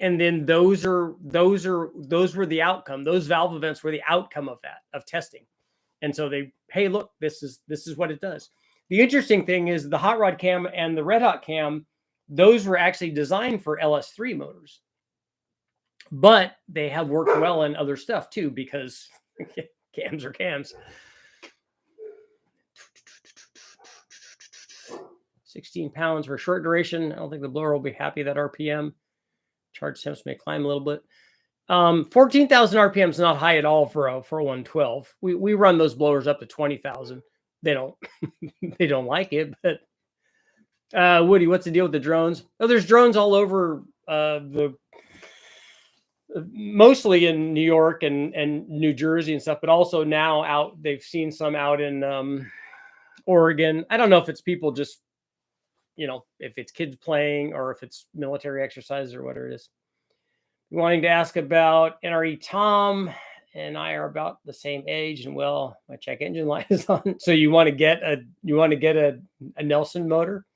And then those were the outcome. Those valve events were the outcome of that, of testing. And so hey, look, this is what it does. The interesting thing is the hot rod cam and the red hot cam, those were actually designed for LS3 motors. But they have worked well in other stuff too, because cams are cams. 16 pounds for short duration. I don't think the blower will be happy that RPM. Charge temps may climb a little bit. 14,000 RPM is not high at all for a 112. We run those blowers up to 20,000. They don't they don't like it, but Woody, what's the deal with the drones? Oh, there's drones all over mostly in New York and New Jersey and stuff, but also now out. They've seen some out in Oregon. I don't know if it's people just, if it's kids playing or if it's military exercises or whatever it is. Wanting to ask about NRE. Tom and I are about the same age, and well, my check engine light is on. So you want to get a Nelson motor?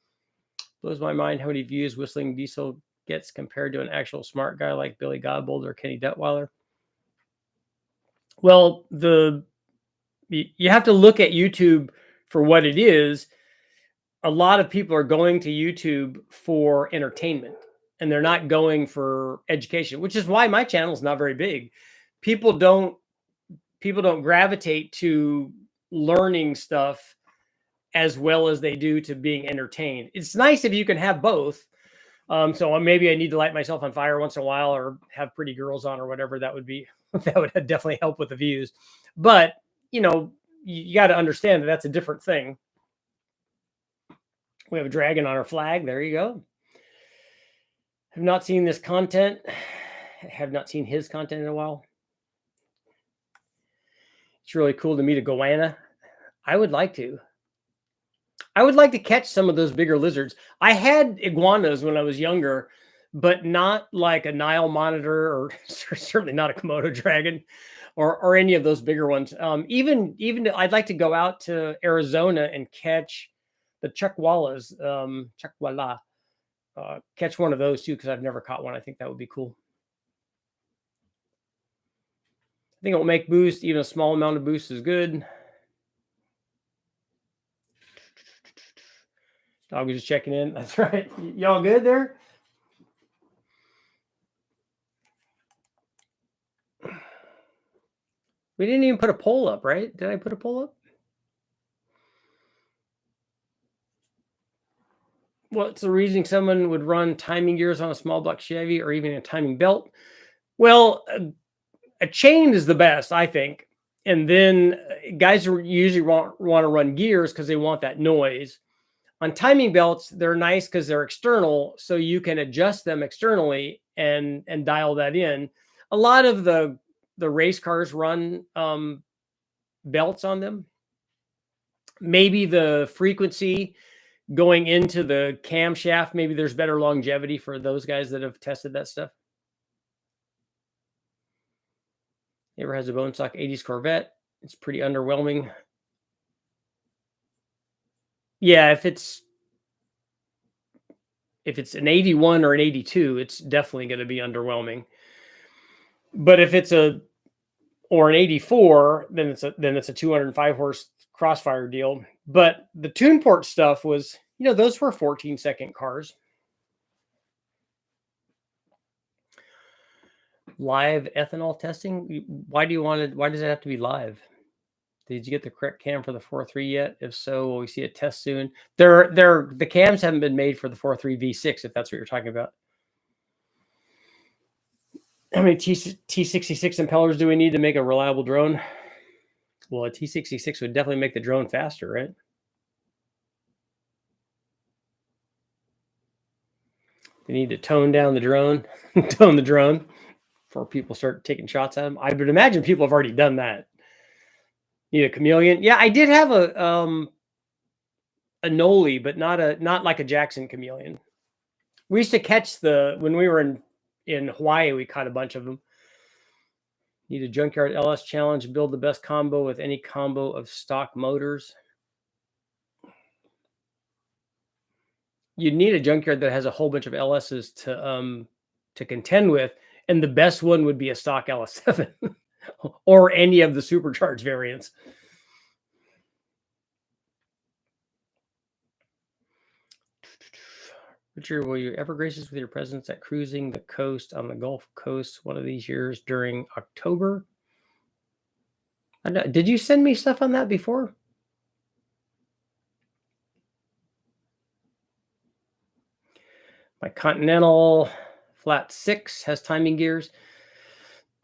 Blows my mind how many views Whistling Diesel gets compared to an actual smart guy like Billy Godbold or Kenny Detweiler. Well, you have to look at YouTube for what it is. A lot of people are going to YouTube for entertainment, and they're not going for education, which is why my channel is not very big. People don't gravitate to learning stuff as well as they do to being entertained. It's nice if you can have both. So maybe I need to light myself on fire once in a while or have pretty girls on or whatever. That would definitely help with the views. But, you got to understand that that's a different thing. We have a dragon on our flag. There you go. Have not seen this content. Have not seen his content in a while. It's really cool to meet a goanna. I would like to. I would like to catch some of those bigger lizards. I had iguanas when I was younger, but not like a Nile monitor or certainly not a Komodo dragon or any of those bigger ones. Even I'd like to go out to Arizona and catch the chuckwallas, catch one of those too, because I've never caught one. I think that would be cool. I think it will make boost. Even a small amount of boost is good. Dog was just checking in. That's right. Y'all good there? We didn't even put a poll up, right? Did I put a poll up? What's the reason someone would run timing gears on a small block Chevy or even a timing belt? Well, a chain is the best, I think. And then guys usually want to run gears because they want that noise. On timing belts, they're nice because they're external, so you can adjust them externally and dial that in. A lot of the race cars run belts on them. Maybe the frequency going into the camshaft, maybe there's better longevity for those guys that have tested that stuff. Ever has a bone stock 80s Corvette? It's pretty underwhelming. Yeah, if it's an 81 or an 82, it's definitely going to be underwhelming. But if it's an 84, then it's a 205 horse Crossfire deal. But the Tuneport stuff was, those were 14-second cars. Live ethanol testing. Why does it have to be live? Did you get the correct cam for the 4.3 yet? If so, will we see a test soon? The cams haven't been made for the 4.3 V6, if that's what you're talking about. How many T66 impellers do we need to make a reliable drone? Well, a T66 would definitely make the drone faster, right? They need to tone down the drone, tone the drone before people start taking shots at them. I would imagine people have already done that. Need a chameleon? Yeah, I did have a Noli, but not like a Jackson chameleon. We used to catch when we were in Hawaii, we caught a bunch of them. Need a Junkyard LS challenge, build the best combo with any combo of stock motors. You need a Junkyard that has a whole bunch of LSs to contend with, and the best one would be a stock LS7 or any of the supercharged variants. Richard, will you ever grace us with your presence at cruising the coast on the Gulf Coast one of these years during October? Did you send me stuff on that before? My Continental Flat 6 has timing gears.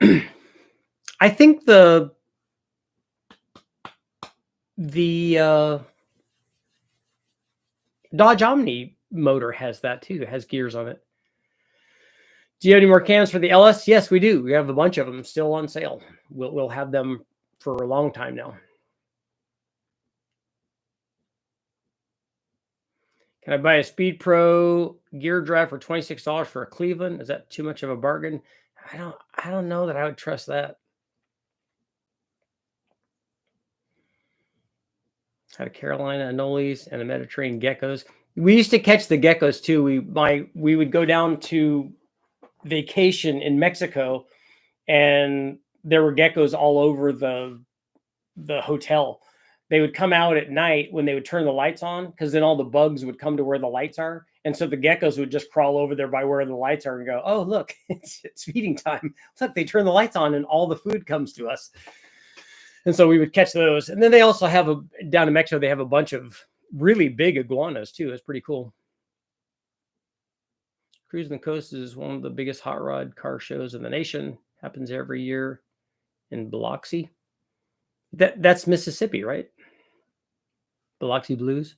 I think the Dodge Omni motor has that too. It has gears on it. Do you have any more cams for the LS? Yes, we do. We have a bunch of them still on sale. We'll have them for a long time now. Can I buy a Speed Pro gear drive for $26 for a Cleveland? Is that too much of a bargain? I don't know that I would trust that. Had a Carolina Anoles and a Mediterranean geckos. We used to catch the geckos too. We would go down to vacation in Mexico, and there were geckos all over the hotel. They would come out at night when they would turn the lights on, because then all the bugs would come to where the lights are. And so the geckos would just crawl over there by where the lights are and go, oh, look, it's feeding time. Look, they turn the lights on and all the food comes to us. And so we would catch those. And then they also have down in Mexico, they have a bunch of really big iguanas too. It's pretty cool. Cruising the Coast is one of the biggest hot rod car shows in the nation. Happens every year in Biloxi. That's Mississippi, right? Biloxi Blues.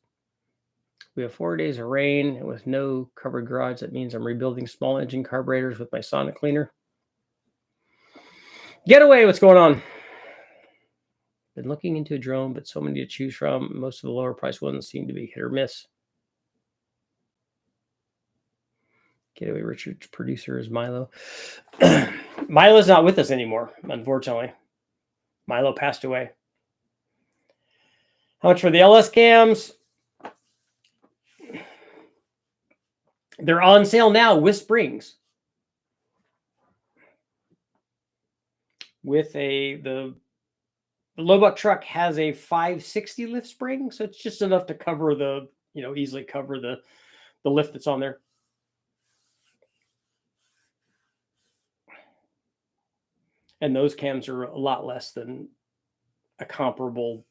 We have 4 days of rain and with no covered garage. That means I'm rebuilding small engine carburetors with my sonic cleaner. Getaway, what's going on? Been looking into a drone, but so many to choose from. Most of the lower price ones seem to be hit or miss. Getaway Richard's producer is Milo. Milo's not with us anymore, unfortunately. Milo passed away. How much for the LS cams? They're on sale now with springs. With the Lobot truck has a 560 lift spring, so it's just enough to cover easily cover the lift that's on there. And those cams are a lot less than a comparable,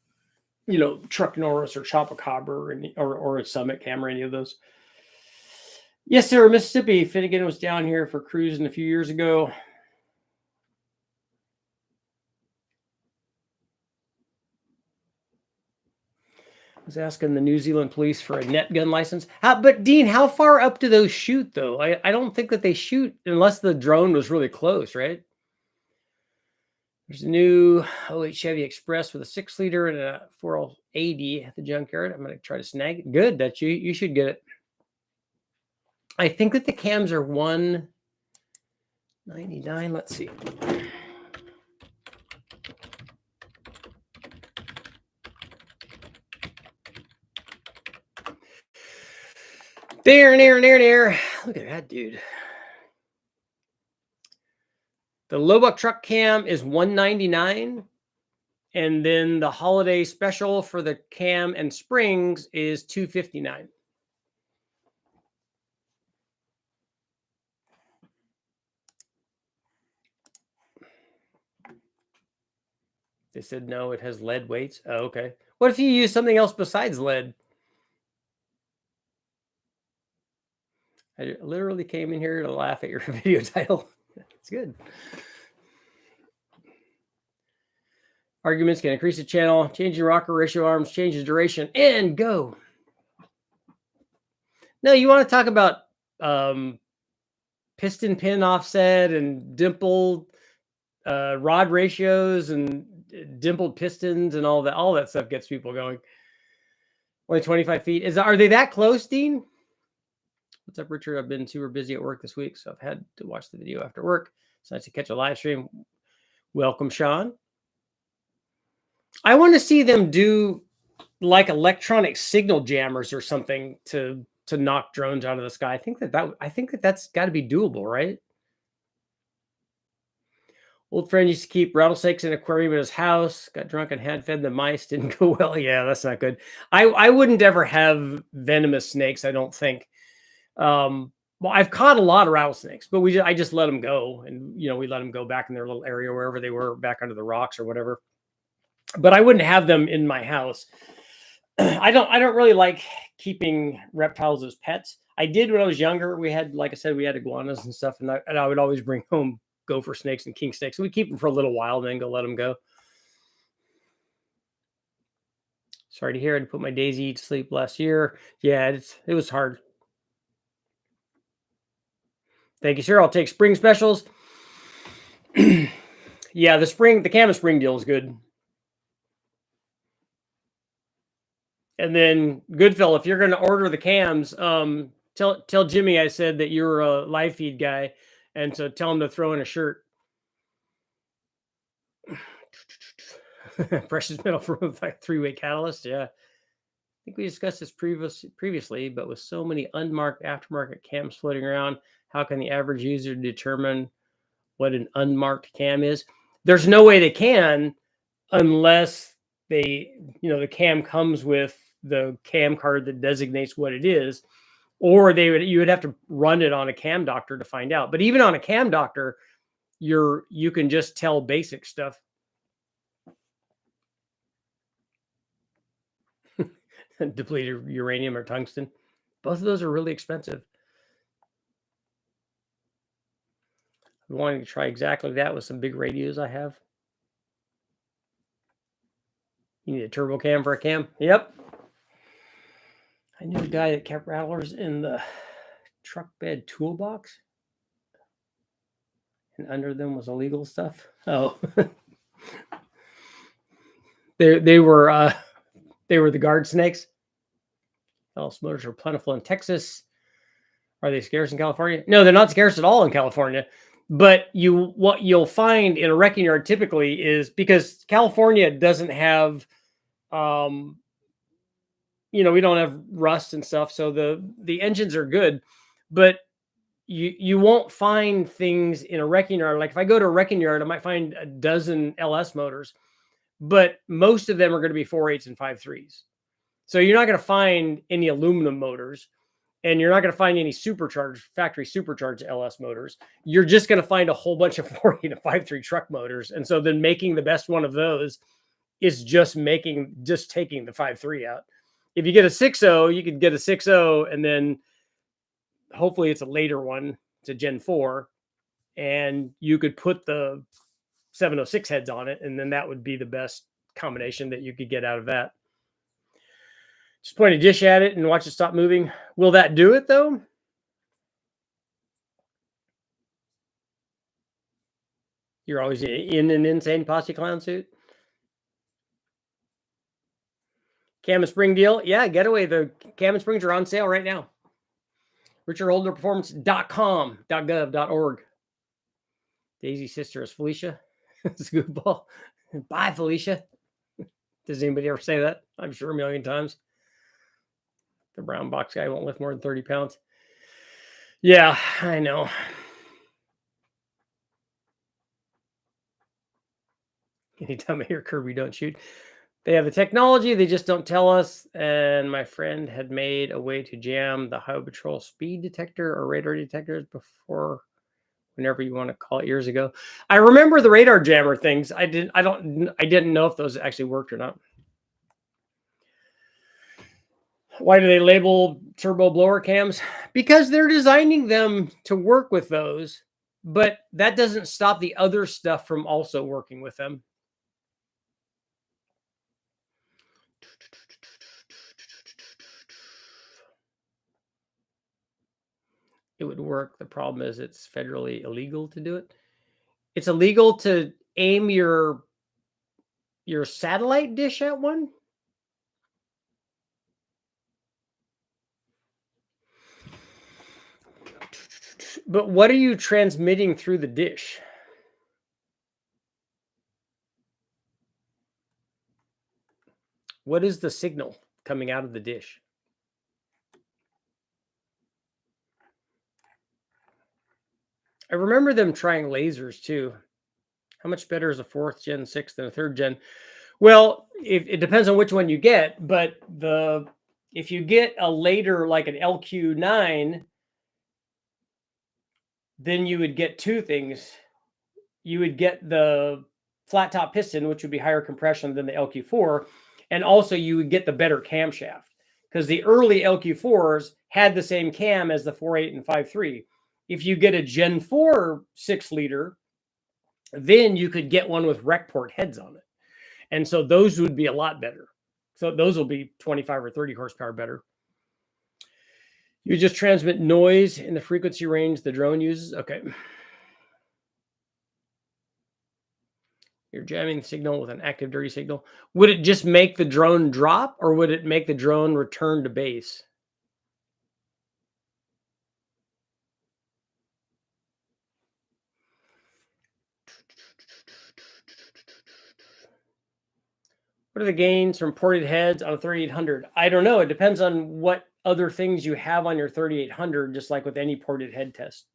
Truck Norris or Chopacabra or a Summit cam or any of those. Yes, sir. Mississippi. Finnegan was down here for cruising a few years ago. I was asking the New Zealand police for a net gun license. But Dean, how far up do those shoot though? I don't think that they shoot unless the drone was really close, right? There's a new 08 Chevy Express with a 6-liter and a 480 at the junkyard. I'm going to try to snag it. Good. That you should get it. I think that the cams are $199. Let's see. There. Look at that dude. The Lobbuck truck cam is $199. And then the holiday special for the cam and springs is $259. They said no, it has lead weights. Oh, okay. What if you use something else besides lead? I literally came in here to laugh at your video title. It's good. Arguments can increase the channel, change the rocker ratio arms, change the duration, and go. No, you want to talk about piston pin offset and dimpled rod ratios and dimpled pistons and all that stuff gets people going. Only 25 feet. Are they that close, Dean? What's up, Richard? I've been super busy at work this week, so I've had to watch the video after work. It's nice to catch a live stream. Welcome, Sean. I want to see them do like electronic signal jammers or something to knock drones out of the sky. I think that's got to be doable, right? Old friend used to keep rattlesnakes in an aquarium in his house. Got drunk and had fed the mice. Didn't go well. Yeah, that's not good. I wouldn't ever have venomous snakes. I don't think. Well, I've caught a lot of rattlesnakes, but I just let them go, and we let them go back in their little area wherever they were, back under the rocks or whatever. But I wouldn't have them in my house. I don't really like keeping reptiles as pets. I did when I was younger. We had, like I said, we had iguanas and stuff, and I would always bring home gopher snakes and king snakes. So we keep them for a little while, and then go let them go. Sorry to hear. I had to put my Daisy to sleep last year. Yeah, it was hard. Thank you, sir. I'll take spring specials. Yeah, the cam and spring deal is good. And then, Goodfellow, if you're going to order the cams, tell Jimmy I said that you're a live feed guy, and so tell him to throw in a shirt. Precious metal for a 3-way catalyst. Yeah, I think we discussed this previously, but with so many unmarked aftermarket cams floating around, how can the average user determine what an unmarked cam is? There's no way they can, unless the cam comes with the cam card that designates what it is, or you would have to run it on a cam doctor to find out. But even on a cam doctor, you can just tell basic stuff. Depleted uranium or tungsten. Both of those are really expensive. I'm wanting to try exactly that with some big radios I have. You need a turbo cam for a cam? Yep. I knew a guy that kept rattlers in the truck bed toolbox, and under them was illegal stuff. Oh, they were the guard snakes. Else motors are plentiful in Texas. Are they scarce in California? No, they're not scarce at all in California. But what you'll find in a wrecking yard typically is, because California doesn't have, we don't have rust and stuff, so the engines are good, but you won't find things in a wrecking yard. Like if I go to a wrecking yard, I might find a dozen LS motors, but most of them are going to be 4.8s and 5.3s. So you're not going to find any aluminum motors, and you're not going to find any factory supercharged LS motors. You're just going to find a whole bunch of 4.8 and 5.3 truck motors. And so then making the best one of those is just taking the 5.3 out. If you get a 6.0, you could get a 6.0, and then hopefully it's a later one. It's a Gen 4, and you could put the 706 heads on it, and then that would be the best combination that you could get out of that. Just point a dish at it and watch it stop moving. Will that do it, though? You're always in an insane posse clown suit. Cam and spring deal. Yeah, Getaway. The cam and springs are on sale right now. RichardHolderPerformance.com.gov.org. Daisy's sister is Felicia. It's a goofball. Bye, Felicia. Does anybody ever say that? I'm sure a million times. The brown box guy won't lift more than 30 pounds. Yeah, I know. Anytime I hear Kirby, don't shoot. They have the technology, they just don't tell us. And my friend had made a way to jam the Highway Patrol speed detector or radar detectors before, whenever you want to call it, years ago. I remember the radar jammer things. I didn't know if those actually worked or not. Why do they label turbo blower cams? Because they're designing them to work with those, but that doesn't stop the other stuff from also working with them. It would work. The problem is it's federally illegal to do it. It's illegal to aim your satellite dish at one. But what are you transmitting through the dish? What is the signal coming out of the dish? I remember them trying lasers too. How much better is a 4th gen 6th than a 3rd gen? Well, it depends on which one you get, but if you get a later, like an LQ9, then you would get two things. You would get the flat top piston, which would be higher compression than the LQ4, and also you would get the better camshaft, because the early LQ4s had the same cam as the 4.8 and 5.3. If you get a Gen 4 6-liter, then you could get one with rec port heads on it. And so those would be a lot better. So those will be 25 or 30 horsepower better. You just transmit noise in the frequency range the drone uses. Okay. You're jamming the signal with an active dirty signal. Would it just make the drone drop, or would it make the drone return to base? What are the gains from ported heads on a 3800? I don't know. It depends on what other things you have on your 3800, just like with any ported head test.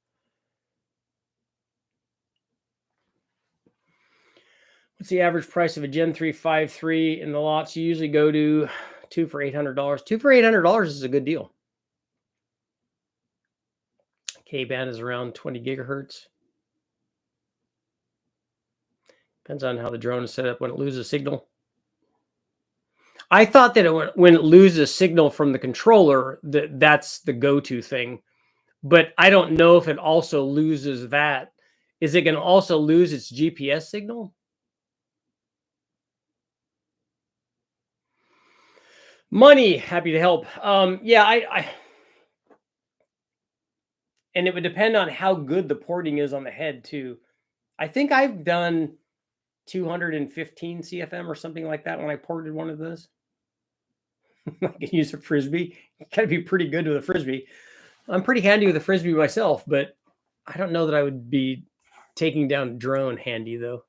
What's the average price of a Gen 3 5.3 in the lots you usually go to? 2 for $800. 2 for $800 is a good deal. K-band is around 20 gigahertz. Depends on how the drone is set up when it loses signal. I thought that when it loses signal from the controller, that's the go-to thing. But I don't know if it also loses that. Is it going to also lose its GPS signal? Money, happy to help. Yeah, and it would depend on how good the porting is on the head too. I think I've done 215 CFM or something like that when I ported one of those. I can use a Frisbee. You gotta be pretty good with a Frisbee. I'm pretty handy with a Frisbee myself, but I don't know that I would be taking down a drone handy though.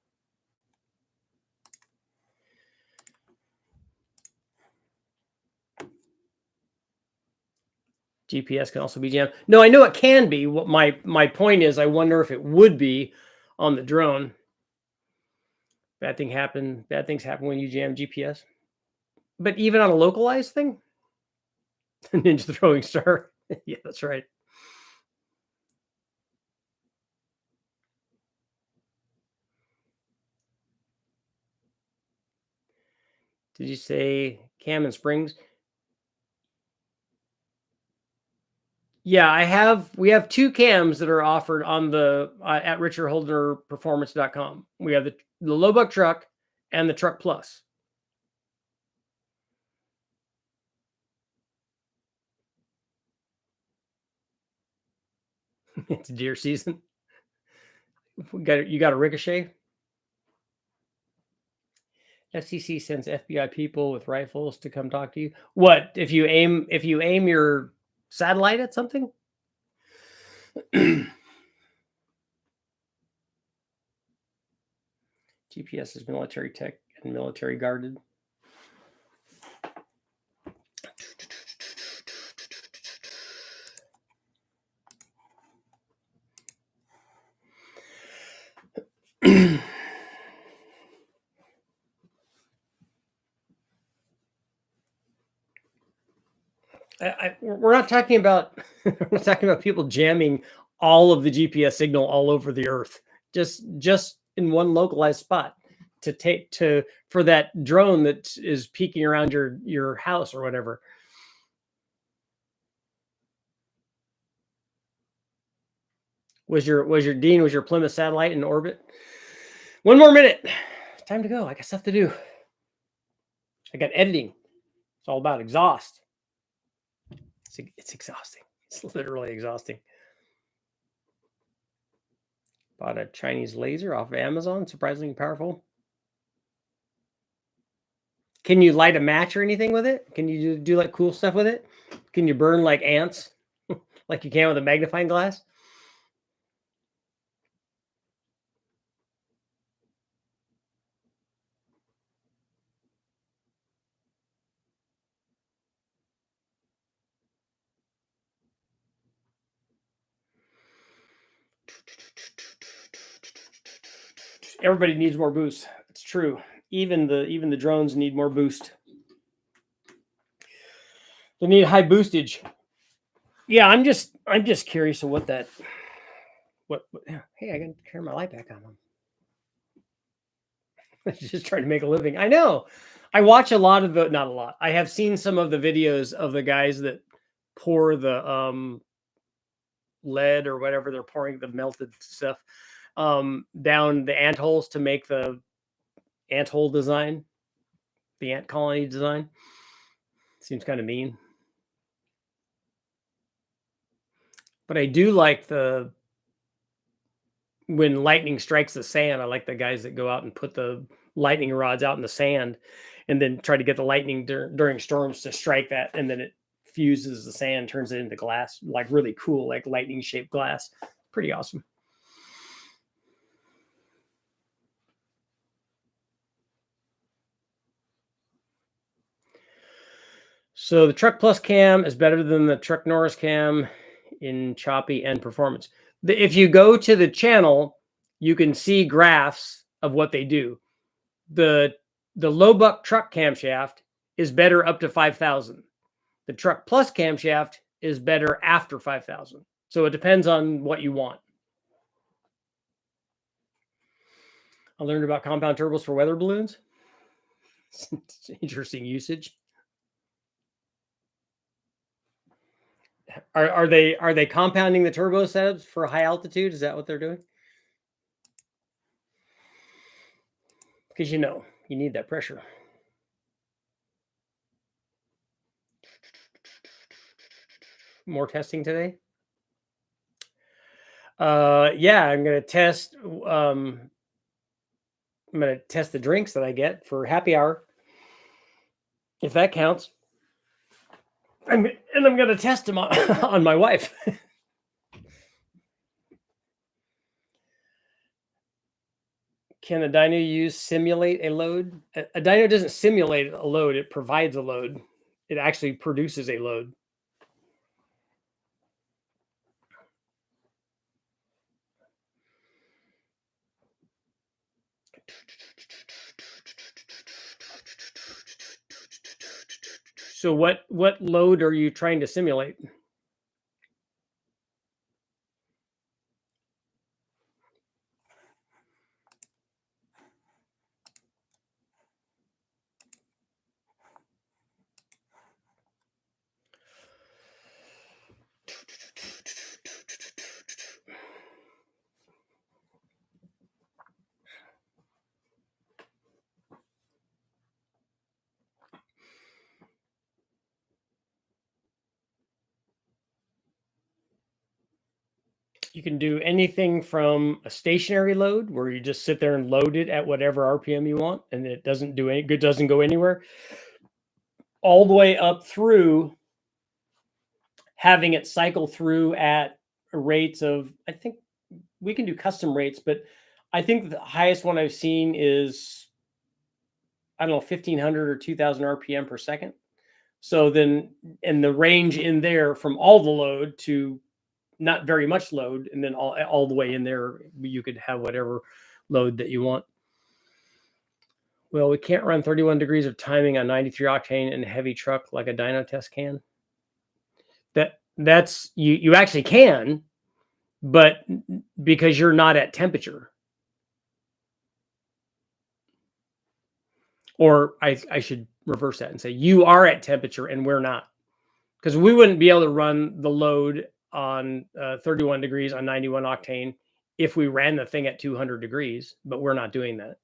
GPS can also be jammed. No, I know it can be. What my point is, I wonder if it would be on the drone. Bad things happen when you jam GPS. But even on a localized thing, Ninja Throwing Star. Yeah, that's right. Did you say cam and springs? Yeah, we have two cams that are offered on the at richardholderperformance.com. We have the low buck truck and the truck plus. It's deer season. You got a ricochet. FCC sends FBI people with rifles to come talk to you. What if you aim your satellite at something? GPS is military tech and military guarded. We're not talking about we're not talking about people jamming all of the GPS signal all over the earth, just in one localized spot for that drone that is peeking around your house or whatever. Was your Plymouth satellite in orbit? One more minute. Time to go. I got stuff to do. I got editing. It's all about exhaust. It's exhausting. It's literally exhausting. Bought a Chinese laser off of Amazon. Surprisingly powerful. Can you light a match or anything with it? Can you do like cool stuff with it? Can you burn like ants like you can with a magnifying glass? Everybody needs more boost. It's true. Even the drones need more boost. They need high boostage. Yeah, I'm just curious of what hey, I got to turn my light back on. I'm just trying to make a living. I know. I watch a lot of not a lot. I have seen some of the videos of the guys that pour the lead or whatever they're pouring, the melted stuff down the ant holes to make the ant hole design, the ant colony design. Seems kind of mean. But I do like when lightning strikes the sand. I like the guys that go out and put the lightning rods out in the sand and then try to get the lightning during storms to strike that. And then it fuses the sand, turns it into glass, like really cool, like lightning shaped glass. Pretty awesome. So the Truck Plus cam is better than the Truck Norris cam in choppy and performance. If you go to the channel, you can see graphs of what they do. The low buck truck camshaft is better up to 5,000. The Truck Plus camshaft is better after 5,000. So it depends on what you want. I learned about compound turbos for weather balloons. It's interesting usage. Are they compounding the turbo setups for high altitude? Is that what they're doing? Because you need that pressure. More testing today. Yeah, I'm gonna test. I'm gonna test the drinks that I get for happy hour, if that counts. And I'm gonna test them on my wife. Can a dyno simulate a load? A dyno doesn't simulate a load; it provides a load. It actually produces a load. So what load are you trying to simulate? You can do anything from a stationary load where you just sit there and load it at whatever RPM you want, and it doesn't do any good, doesn't go anywhere, all the way up through having it cycle through at rates of, I think we can do custom rates, but I think the highest one I've seen is, I don't know, 1,500 or 2,000 RPM per second. So then, and the range in there from all the load to not very much load, and then all the way in there, you could have whatever load that you want. Well, we can't run 31 degrees of timing on 93 octane in a heavy truck like a dyno test can. That's you actually can, but because you're not at temperature. Or I should reverse that and say you are at temperature and we're not, because we wouldn't be able to run the load on 31 degrees on 91 octane if we ran the thing at 200 degrees, but we're not doing that.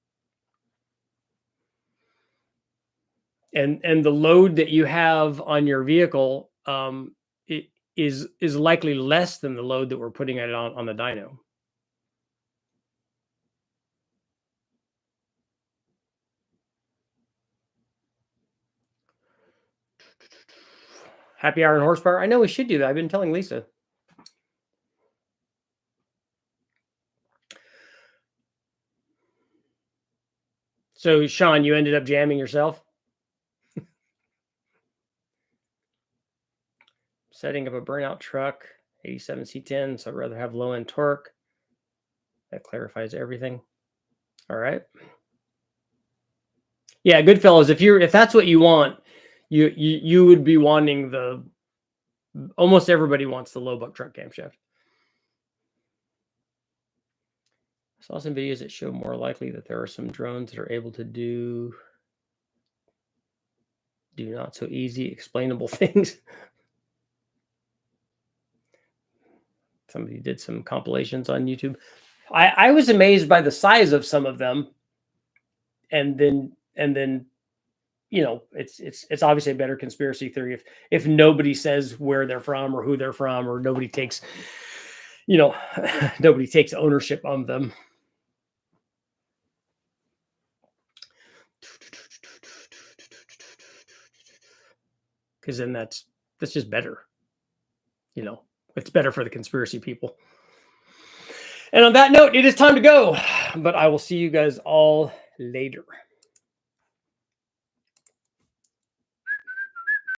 And the load that you have on your vehicle it is likely less than the load that we're putting it on the dyno. Happy hour and horsepower. I know we should do that. I've been telling Lisa. So, Sean, you ended up jamming yourself? Setting up a burnout truck, 87 C10, so I'd rather have low-end torque. That clarifies everything. All right. Yeah, Goodfellas, if that's what you want, you would be wanting the, almost everybody wants the low buck truck camshaft. I saw some videos that show more likely that there are some drones that are able to do not so easy explainable things. Somebody did some compilations on YouTube. I was amazed by the size of some of them. And then, you know, it's obviously a better conspiracy theory if nobody says where they're from or who they're from, or nobody takes, you know, nobody takes ownership of them. Because then that's just better. You know, it's better for the conspiracy people. And on that note, it is time to go. But I will see you guys all later.